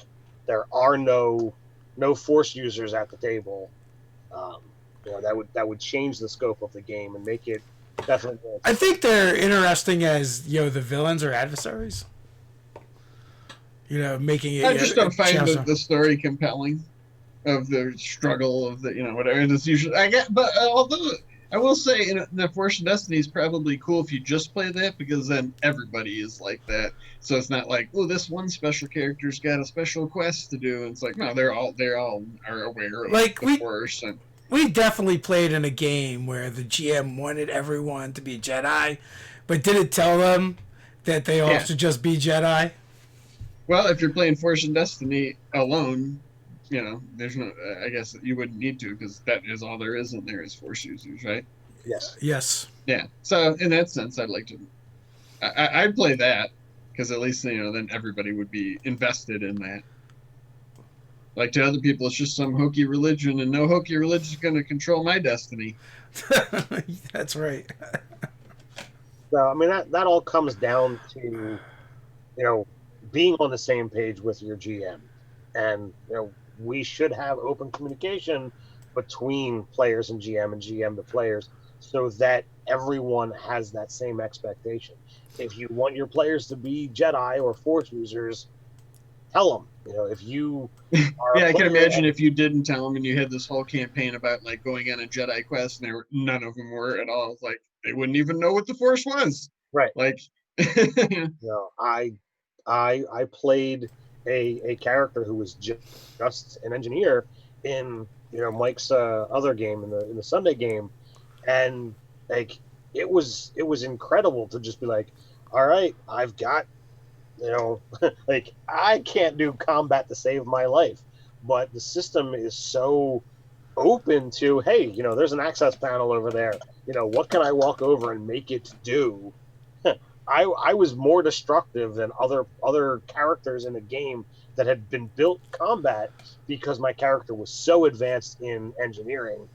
Speaker 2: there are no force users at the table. That would change the scope of the game and make it definitely.
Speaker 1: I think they're interesting as the villains or adversaries. Making it.
Speaker 3: I just don't find
Speaker 1: challenging.
Speaker 3: the story compelling of the struggle of the whatever. And it's usually I get, but although I will say in the Force and Destiny is probably cool if you just play that because then everybody is like that. So it's not like, oh, this one special character's got a special quest to do. And it's like, no, they're all are aware of the Force. And
Speaker 1: we definitely played in a game where the GM wanted everyone to be Jedi, but didn't tell them that they all should just be Jedi.
Speaker 3: Well, if you're playing Force and Destiny alone, there's no. I guess you wouldn't need to because that is all there is in there is Force users, right?
Speaker 2: Yes.
Speaker 1: Yes.
Speaker 3: Yeah. So in that sense, I'd like to. I'd play that because at least then everybody would be invested in that. Like to other people, it's just some hokey religion, and no hokey religion is going to control my destiny.
Speaker 1: That's right.
Speaker 2: So I mean that all comes down to being on the same page with your GM, and we should have open communication between players and GM to players, so that everyone has that same expectation. If you want your players to be Jedi or Force users, tell them. If you are
Speaker 3: I can imagine if you didn't tell them and you had this whole campaign about like going on a Jedi quest and none of them were at all. Like they wouldn't even know what the Force was.
Speaker 2: Right.
Speaker 3: Like,
Speaker 2: I played a character who was just an engineer in Mike's other game in the Sunday game, and like it was incredible to just be like, all right, I've got like I can't do combat to save my life, but the system is so open to, hey, there's an access panel over there, what can I walk over and make it do? I was more destructive than other characters in the game that had been built combat because my character was so advanced in engineering.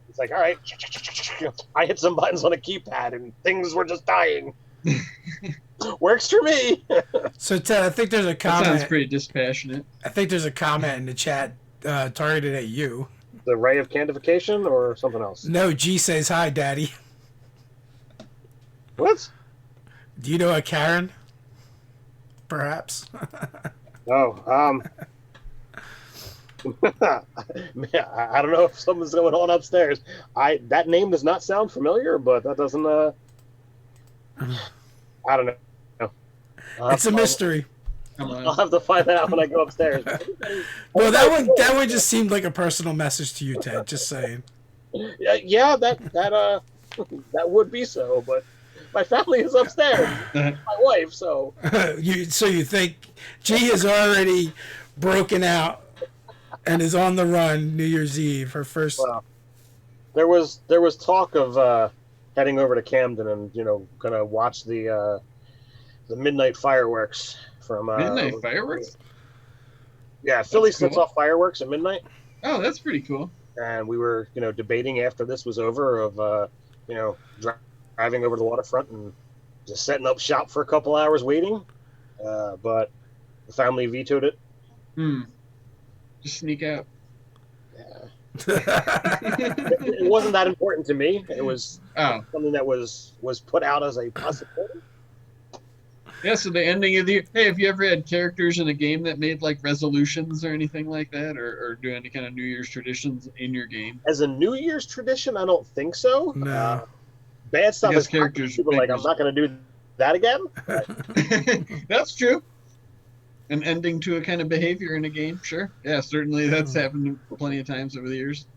Speaker 2: It's like, all right, I hit some buttons on a keypad and things were just dying. Works for me.
Speaker 1: So Ted, I think there's a comment.
Speaker 3: That sounds pretty dispassionate.
Speaker 1: I think there's a comment in the chat targeted at you.
Speaker 2: The ray of candification or something else?
Speaker 1: No, G says hi, Daddy.
Speaker 2: What?
Speaker 1: Do you know a Karen? Perhaps.
Speaker 2: Oh, I don't know if something's going on upstairs. That name does not sound familiar, but that doesn't. I don't know.
Speaker 1: It's a mystery.
Speaker 2: I'll have to find that out when I go upstairs.
Speaker 1: Well, that one just seemed like a personal message to you, Ted. Just saying.
Speaker 2: Yeah, that would be so, but my family is upstairs. My wife, so.
Speaker 1: You think G has already broken out and is on the run New Year's Eve, her first.
Speaker 2: Well, there was talk of heading over to Camden and gonna watch the midnight fireworks from
Speaker 3: midnight fireworks.
Speaker 2: Yeah, Philly sets off fireworks at midnight.
Speaker 3: Oh, that's pretty cool.
Speaker 2: And we were debating after this was over of driving over to the waterfront and just setting up shop for a couple hours waiting, but the family vetoed it.
Speaker 3: Just sneak out.
Speaker 2: It wasn't that important to me. It was something that was put out as a possibility.
Speaker 3: Yeah, so the ending of the hey, have you ever had characters in a game that made like resolutions or anything like that, or do any kind of New Year's traditions in your game?
Speaker 2: As a New Year's tradition, I don't think so.
Speaker 1: No.
Speaker 2: Bad
Speaker 3: I
Speaker 2: stuff has
Speaker 3: guess
Speaker 2: happened.
Speaker 3: characters
Speaker 2: People are
Speaker 3: make
Speaker 2: like, I'm not going to do that again. But
Speaker 3: that's true. An ending to a kind of behavior in a game, sure. Yeah, certainly that's happened plenty of times over the years.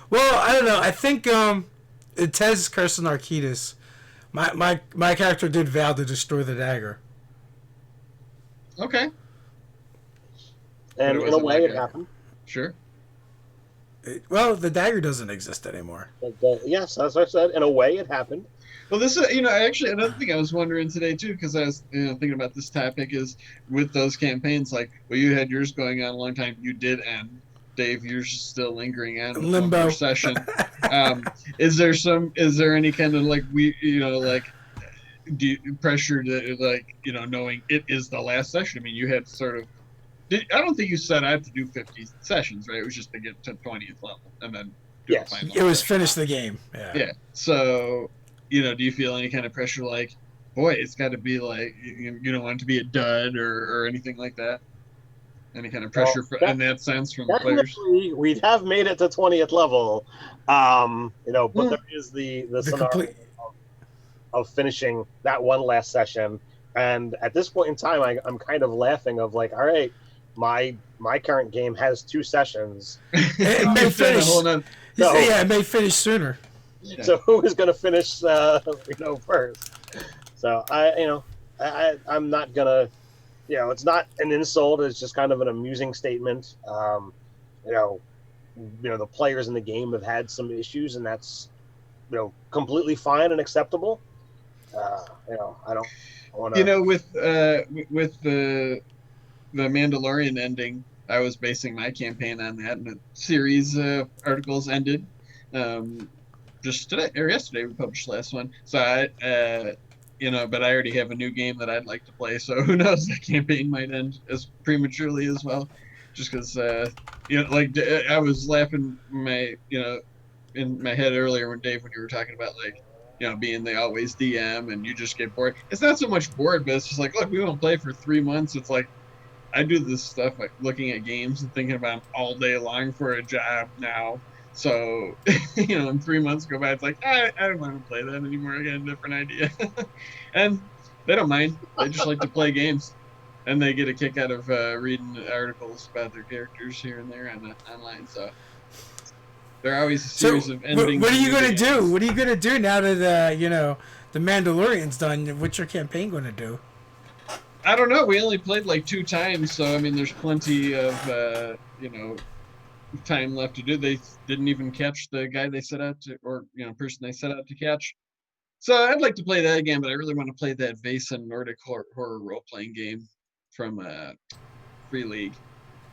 Speaker 1: Well, I don't know. I think in Tez Curse of Narcitus, my character did vow to destroy the dagger.
Speaker 3: Okay, but
Speaker 2: and
Speaker 3: it
Speaker 2: in a
Speaker 3: wasn't
Speaker 2: way,
Speaker 3: like
Speaker 2: it
Speaker 3: a
Speaker 2: happened.
Speaker 3: sure.
Speaker 1: Well, the dagger doesn't exist anymore.
Speaker 2: But, yes, as I said, in a way, it happened.
Speaker 3: Well, this is, actually another thing I was wondering today too, because I was, thinking about this topic is with those campaigns, like, well, you had yours going on a long time, you did end. Dave, you're still lingering on with one more
Speaker 1: Limbo.
Speaker 3: session. Is there any kind of like do you, pressure to like, knowing it is the last session? I mean, you had sort of, I don't think you set out to do 50 sessions, right? It was just to get to 20th level and then do a
Speaker 2: Yes.
Speaker 3: final
Speaker 1: It was
Speaker 3: session.
Speaker 1: finish the game. Yeah.
Speaker 3: Yeah. So, do you feel any kind of pressure like, boy, it's got to be like, you don't want it to be a dud or anything like that? Any kind of pressure
Speaker 2: Well,
Speaker 3: in that sense from the players?
Speaker 2: definitely, we have made it to 20th level. But there is the
Speaker 1: The
Speaker 2: scenario
Speaker 1: complete.
Speaker 2: of finishing that one last session. And at this point in time, I'm kind of laughing of like, all right, my current game has 2 sessions.
Speaker 1: It may
Speaker 3: You've done a
Speaker 1: finish.
Speaker 3: whole nother-
Speaker 2: No.
Speaker 1: Yeah, it may finish sooner.
Speaker 3: Yeah.
Speaker 2: So who is going to finish, first? So I'm not gonna, it's not an insult. It's just kind of an amusing statement. The players in the game have had some issues, and that's, completely fine and acceptable. I don't want to.
Speaker 3: With the Mandalorian ending, I was basing my campaign on that, and the series articles ended just today or yesterday. We published the last one, so but I already have a new game that I'd like to play. So who knows? That campaign might end as prematurely as well, just because I was laughing in my head earlier when Dave, when you were talking about like, being the always DM and you just get bored. It's not so much bored, but it's just like, look, we won't play for 3 months. It's like I do this stuff like looking at games and thinking about them all day long for a job now. So, in 3 months go by, it's like, I don't want to play that anymore. I got a different idea. And they don't mind. They just like to play games. And they get a kick out of reading articles about their characters here and there online. So there are always a series of endings.
Speaker 1: What are you going to do? What are you going to do now that, the Mandalorian's done? What's your campaign going to do?
Speaker 3: I don't know. We only played like 2 times. So, I mean, there's plenty of, time left to do. They didn't even catch the guy they set out to, or person they set out to catch. So I'd like to play that again, but I really want to play that Vaesen Nordic horror role-playing game from Free League.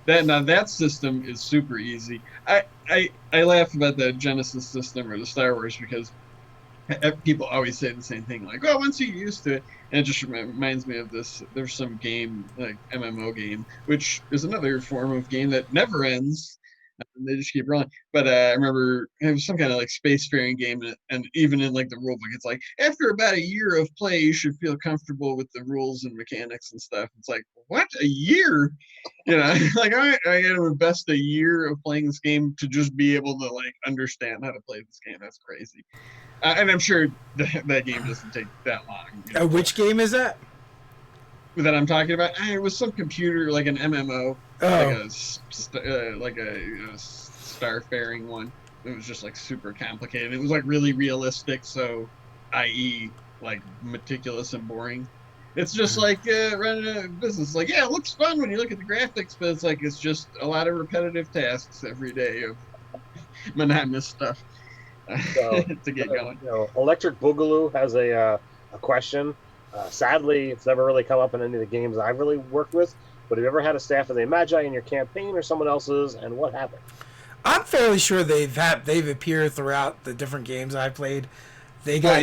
Speaker 3: That system is super easy. I laugh about the Genesis system or the Star Wars because people always say the same thing, like, oh, once you get used to it. And it just reminds me of this. There's some game, like MMO game, which is another form of game that never ends. And they just keep rolling. But I remember it was some kind of like spacefaring game, and even in like the rule book, it's like after about a year of play, you should feel comfortable with the rules and mechanics and stuff. It's like, what, a year? Like I got to invest a year of playing this game to just be able to like understand how to play this game. That's crazy. And I'm sure that game doesn't take that long.
Speaker 1: Which game is that?
Speaker 3: That I'm talking about? It was some computer, like an MMO, like a starfaring one. It was just like super complicated. It was like really realistic, so i.e. like meticulous and boring. It's just like running a business. Like, yeah, it looks fun when you look at the graphics, but it's just a lot of repetitive tasks every day of monotonous stuff.
Speaker 2: So,
Speaker 3: to get going.
Speaker 2: Electric Boogaloo has a question. Sadly, it's never really come up in any of the games I've really worked with. But have you ever had a staff of the Magi in your campaign or someone else's, and what happened?
Speaker 1: I'm fairly sure they've appeared throughout the different games I played. They got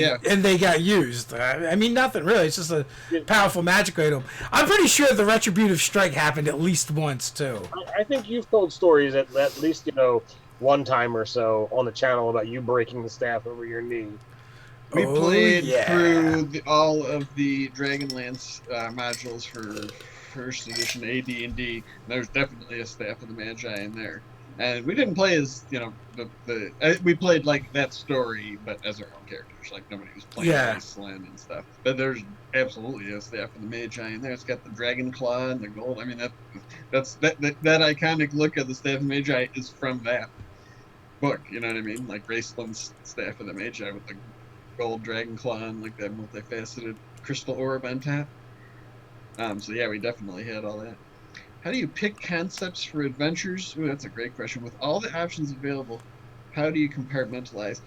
Speaker 1: used. I mean, nothing really. It's just a powerful magic item. I'm pretty sure the Retributive Strike happened at least once too.
Speaker 2: I think you've told stories at least one time or so on the channel about you breaking the staff over your knee.
Speaker 3: We
Speaker 1: Oh
Speaker 3: played
Speaker 1: yeah.
Speaker 3: through all of the Dragonlance modules for first edition AD&D. There's definitely a Staff of the Magi in there. And we didn't play as, we played like that story, but as our own characters. Like nobody was playing
Speaker 1: Yeah.
Speaker 3: Raceland and stuff. But there's absolutely a Staff of the Magi in there. It's got the dragon claw and the gold. I mean, that iconic look of the Staff of the Magi is from that book. You know what I mean? Like Raceland's Staff of the Magi with the gold dragon claw and like that multifaceted crystal orb on top. So yeah, we definitely had all that. How do you pick concepts for adventures? Ooh, that's a great question. With all the options available, how do you compartmentalize?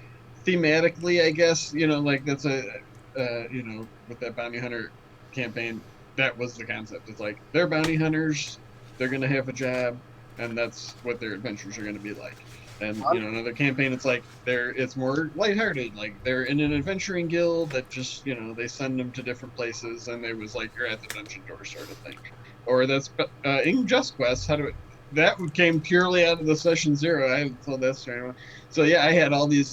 Speaker 3: Thematically, I guess, like that's with that bounty hunter campaign, that was the concept. It's like they're bounty hunters, they're going to have a job, and that's what their adventures are going to be like. And another campaign, it's like it's more lighthearted. Like they're in an adventuring guild that just they send them to different places, and it was like you're at the dungeon door sort of thing. Or that's in Just Quest. That came purely out of the session zero. I haven't told that story. So yeah, I had all these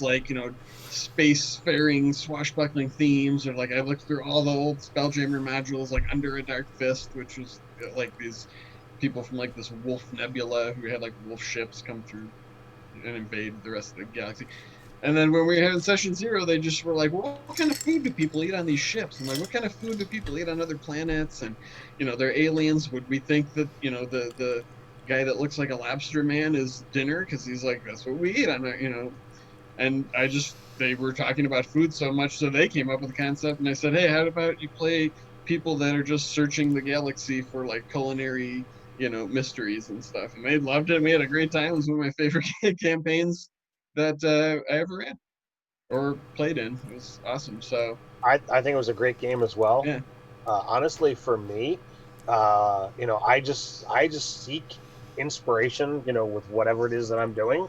Speaker 3: space-faring, swashbuckling themes, or like I looked through all the old Spelljammer modules, like Under a Dark Fist, which was like these people from like this wolf nebula who had like wolf ships come through and invade the rest of the galaxy. And then when we were having session zero, they just were like, well, what kind of food do people eat on these ships? And like, what kind of food do people eat on other planets? And, they're aliens. Would we think that, the guy that looks like a lobster man is dinner? Because he's like, that's what we eat on there. And they were talking about food so much, so they came up with the concept. And I said, hey, how about you play people that are just searching the galaxy for like culinary, mysteries and stuff. And they loved it. We had a great time. It was one of my favorite campaigns that I ever ran or played in. It was awesome. So
Speaker 2: I think it was a great game as well.
Speaker 3: yeah,
Speaker 2: Honestly, for me, I just seek inspiration, with whatever it is that I'm doing.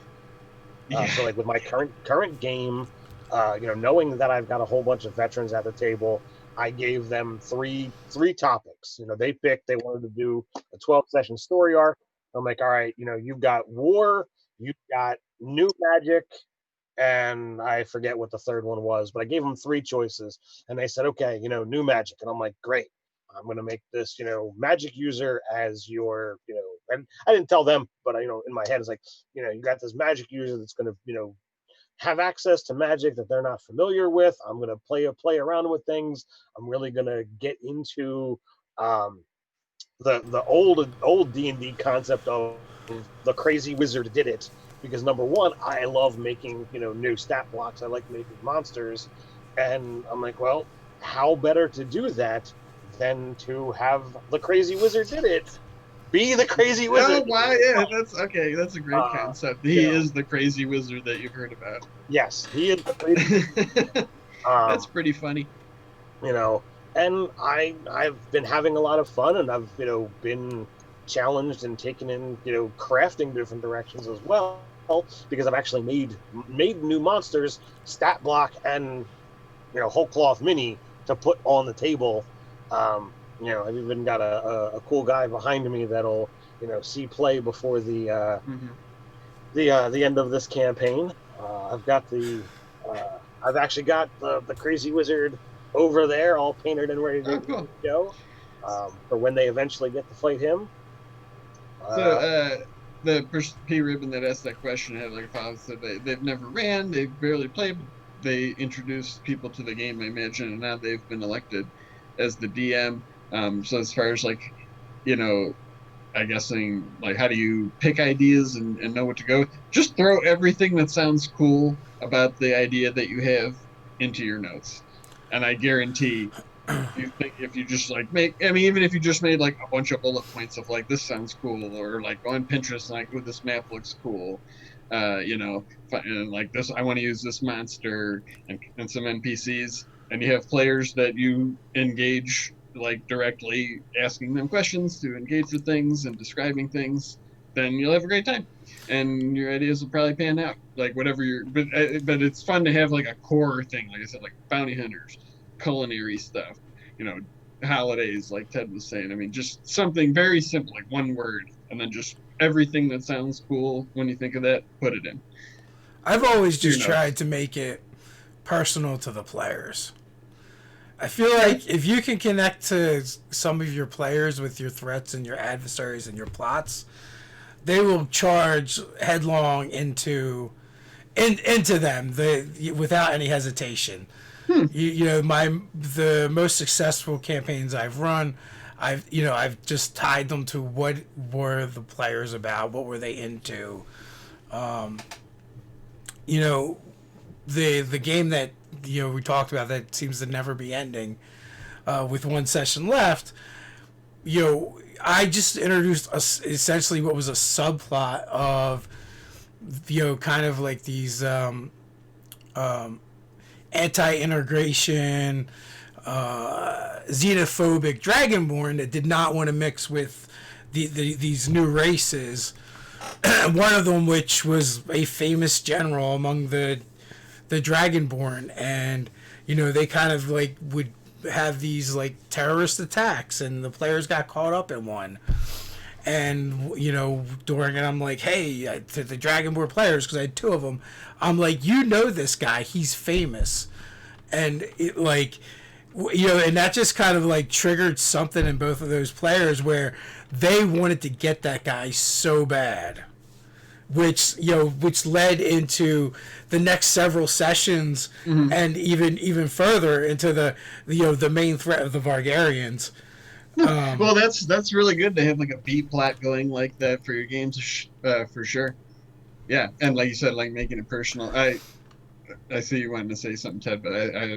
Speaker 3: yeah.
Speaker 2: So like with my current game, knowing that I've got a whole bunch of veterans at the table, I gave them three topics. They picked they wanted to do a 12 session story arc. I'm like, all right, you've got war, you've got new magic, and I forget what the third one was, but I gave them three choices, and they said, okay, new magic, and I'm like, great. I'm going to make this, magic user as your, and I didn't tell them, but in my head, it's like, you got this magic user that's going to, have access to magic that they're not familiar with. I'm going to play around with things. I'm really going to get into um, the old D&D concept of the crazy wizard did it, because number one, I love making new stat blocks. I like making monsters, and I'm like, well, how better to do that than to have the crazy wizard did it be the crazy
Speaker 3: Oh,
Speaker 2: wizard?
Speaker 3: why? Yeah, that's okay. That's a great concept. He
Speaker 2: You know,
Speaker 3: is the crazy wizard that you've heard about.
Speaker 2: yes, he is the crazy.
Speaker 3: That's
Speaker 2: Um,
Speaker 3: pretty funny.
Speaker 2: you know, and I've been having a lot of fun, and I've been challenged and taken in crafting different directions as well, because I've actually made new monsters, stat block, and whole cloth mini to put on the table. I've even got a cool guy behind me that'll see play before
Speaker 3: Hmm.
Speaker 2: the end of this campaign. I've actually got the crazy wizard over there, all painted and ready
Speaker 3: Oh,
Speaker 2: to
Speaker 3: cool.
Speaker 2: go. For when they eventually get to fight him.
Speaker 3: So
Speaker 2: Uh,
Speaker 3: the P ribbon that asked that question had like a father said they've never ran, they've barely played, but they introduced people to the game, I imagine, and now they've been elected as the DM. So as far as like, you know, I guessing like how do you pick ideas and know what to go with? Just throw everything that sounds cool about the idea that you have into your notes. And I guarantee if you just like even if you just made like a bunch of bullet points of like this sounds cool, or like go on Pinterest and like, oh, this map looks cool, and like this I want to use this monster and some NPCs, and you have players that you engage like directly asking them questions to engage with things and describing things, then you'll have a great time and your ideas will probably pan out like whatever but it's fun to have like a core thing, like I said, like bounty hunters, culinary stuff, you know, holidays, like Ted was saying. I mean, just something very simple, like one word, and then just everything that sounds cool when you think of that, put it in
Speaker 1: I've always
Speaker 3: your
Speaker 1: just
Speaker 3: notes.
Speaker 1: tried to make it personal to the players. I feel like if you can connect to some of your players with your threats and your adversaries and your plots, they will charge headlong into them without any hesitation. You know, the most successful campaigns I've run, I've just tied them to what were the players about, what were they into. You know, the game that we talked about that seems to never be ending, with one session left. I just introduced essentially what was a subplot of kind of like these anti-integration, xenophobic dragonborn that did not want to mix with these new races. One of them, which was a famous general among the dragonborn, and they kind of like would have these like terrorist attacks, and the players got caught up in one. And during it, I'm like, hey, to the dragonborn players, because I had two of them, I'm like, this guy, he's famous. And it like, and that just kind of like triggered something in both of those players where they wanted to get that guy so bad, which led into the next several sessions, and even further into the main threat of the Vargarians.
Speaker 3: Well, that's really good to have like a B plot going like that for your games, for sure. Yeah, and like you said, like making it personal. I see you wanted to say something, Ted, but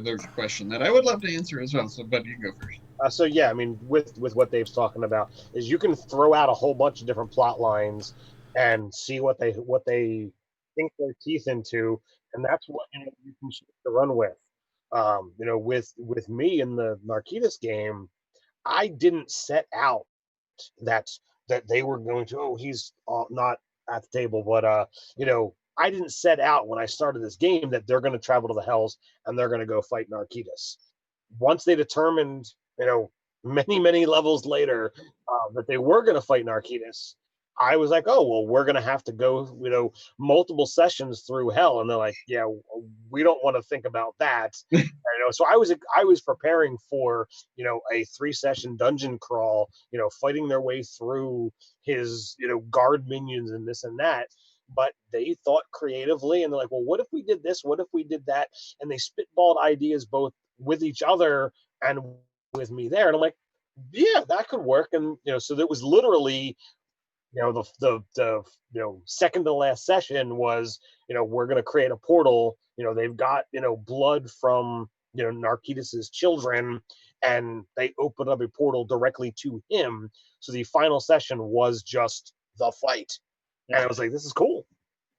Speaker 3: there's a question that I would love to answer as well. So, but you can go first.
Speaker 2: So yeah, I mean, with what Dave's talking about is you can throw out a whole bunch of different plot lines and see what they sink their teeth into, and that's what you can choose to run with. With me in the Narquitas game, I didn't set out that they were going to. Oh, he's not at the table, but I didn't set out when I started this game that they're going to travel to the Hells and they're going to go fight Narquitas. Once they determined, many levels later, that they were going to fight Narquitas, I was like, oh, well, we're going to have to go, multiple sessions through hell. And they're like, yeah, we don't want to think about that. So I was preparing for, a 3-session dungeon crawl, fighting their way through his, guard minions and this and that. But they thought creatively, and they're like, well, what if we did this? What if we did that? And they spitballed ideas both with each other and with me there. And I'm like, yeah, that could work. And, so that was literally, the second to last session was, we're going to create a portal. They've got, blood from, Narquitas's children, and they opened up a portal directly to him. So the final session was just the fight. And I was like, this is cool.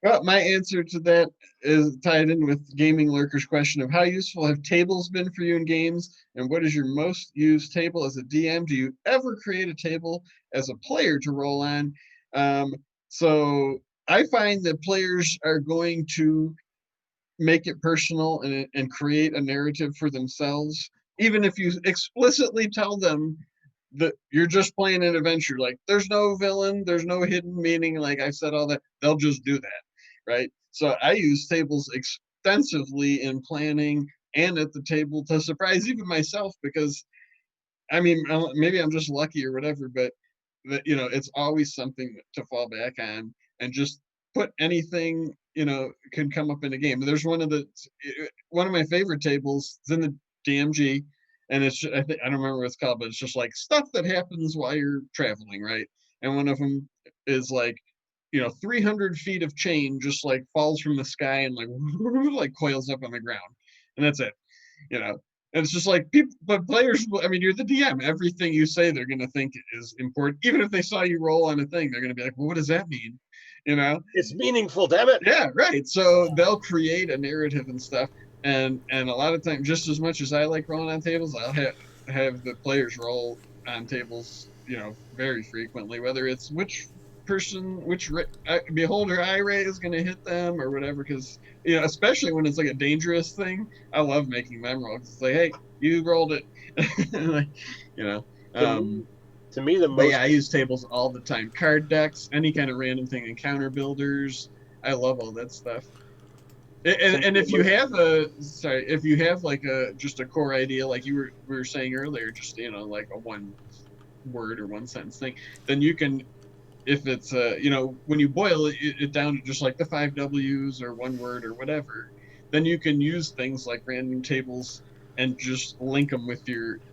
Speaker 3: Well, my answer to that is tied in with Gaming Lurker's question of how useful have tables been for you in games, and what is your most used table as a DM? Do you ever create a table as a player to roll on? So I find that players are going to make it personal and create a narrative for themselves, even if you explicitly tell them that you're just playing an adventure. Like, there's no villain, there's no hidden meaning. Like I said, all that, they'll just do that, right? So I use tables extensively in planning and at the table to surprise even myself, because I mean, maybe I'm just lucky or whatever, but that it's always something to fall back on, and just put anything can come up in a game. There's one of my favorite tables. It's in the DMG, and it's I don't remember what it's called, but it's just like stuff that happens while you're traveling, right? And one of them is like 300 feet of chain just like falls from the sky and like coils up on the ground, and that's it. And it's just like people, but players. I mean, you're the DM. Everything you say, they're going to think is important. Even if they saw you roll on a thing, they're going to be like, "Well, what does that mean?"
Speaker 2: It's meaningful, damn it.
Speaker 3: Yeah, right. So they'll create a narrative and stuff. And a lot of times, just as much as I like rolling on tables, I'll have the players roll on tables, very frequently, whether it's which beholder eye ray is going to hit them or whatever, because especially when it's like a dangerous thing, I love making them roll. It's like, hey, you rolled it.
Speaker 2: To me, the most. But
Speaker 3: yeah, I use tables all the time. Card decks, any kind of random thing, encounter builders. I love all that stuff. And if you have if you have like just a core idea, like we were saying earlier, just like a one word or one sentence thing, then you can, if it's when you boil it down to just like the 5 Ws or one word or whatever, then you can use things like random tables and just link them with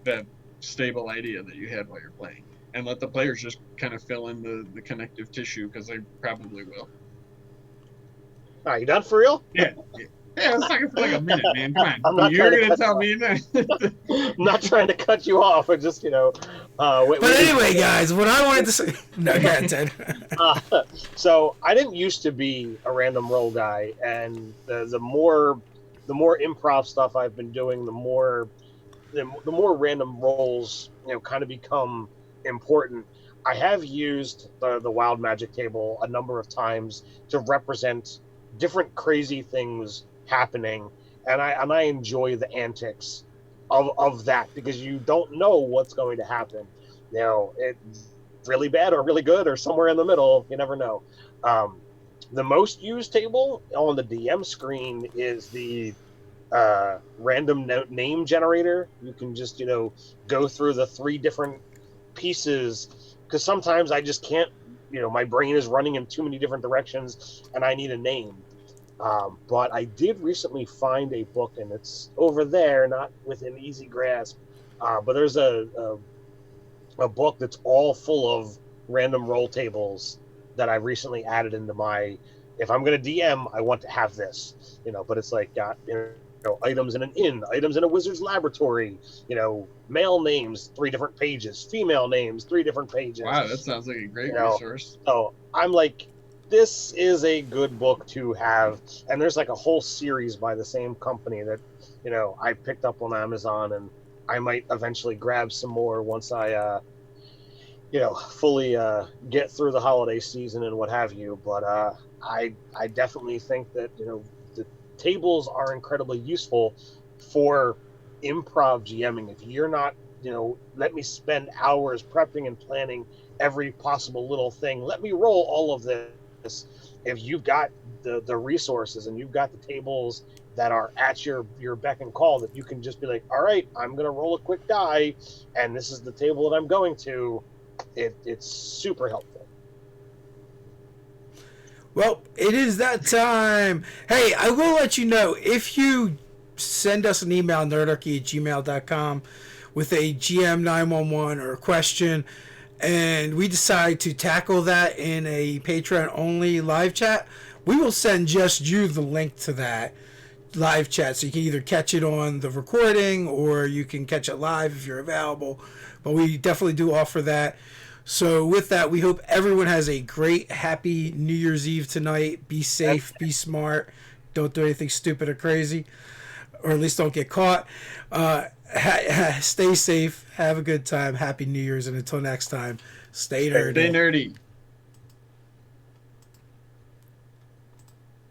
Speaker 3: that stable idea that you had while you're playing, and let the players just kind of fill in the connective tissue, because they probably will.
Speaker 2: All right, you done for real?
Speaker 3: Yeah. Yeah, let's talk for like a minute, man. Come on.
Speaker 2: I'm not
Speaker 3: You're
Speaker 2: trying to
Speaker 3: going to
Speaker 2: cut
Speaker 3: tell me that.
Speaker 2: I'm not trying to cut you off. I just,
Speaker 1: But anyway, guys, what I wanted to say. No, go ahead, Ted.
Speaker 2: So I didn't used to be a random roll guy, and the more improv stuff I've been doing, the more random rolls, kind of become important. I have used the wild magic table a number of times to represent different crazy things happening, and I enjoy the antics of that, because you don't know what's going to happen. It's really bad or really good or somewhere in the middle. You never know. The most used table on the DM screen is the random name generator. You can just go through the 3 different pieces, because sometimes I just can't. My brain is running in too many different directions, and I need a name. But I did recently find a book, and it's over there, not within easy grasp. But there's a book that's all full of random roll tables that I've recently added into my. If I'm going to DM, I want to have this, But it's like got items in an inn, items in a wizard's laboratory, male names 3 different pages, female names 3 different pages.
Speaker 3: Wow, that sounds like a great resource.
Speaker 2: So I'm like, this is a good book to have, and there's like a whole series by the same company that I picked up on Amazon, and I might eventually grab some more once I fully get through the holiday season and what have you. But I definitely think that the tables are incredibly useful for improv GMing. If you're not let me spend hours prepping and planning every possible little thing, let me roll all of this. If you've got the resources and you've got the tables that are at your beck and call, that you can just be like, all right, I'm going to roll a quick die, and this is the table that I'm going to. It's super helpful.
Speaker 1: Well, it is that time. Hey, I will let you know, if you send us an email, nerdarchy@gmail.com, with a GM 911 or a question, and we decide to tackle that in a Patreon only live chat, we will send just you the link to that live chat, so you can either catch it on the recording or you can catch it live if you're available. But we definitely do offer that. So with that, we hope everyone has a great, happy New Year's Eve tonight. Be safe, be smart, don't do anything stupid or crazy, or at least don't get caught. Stay safe, have a good time, happy New Year's, and until next time, stay nerdy.
Speaker 3: Stay nerdy.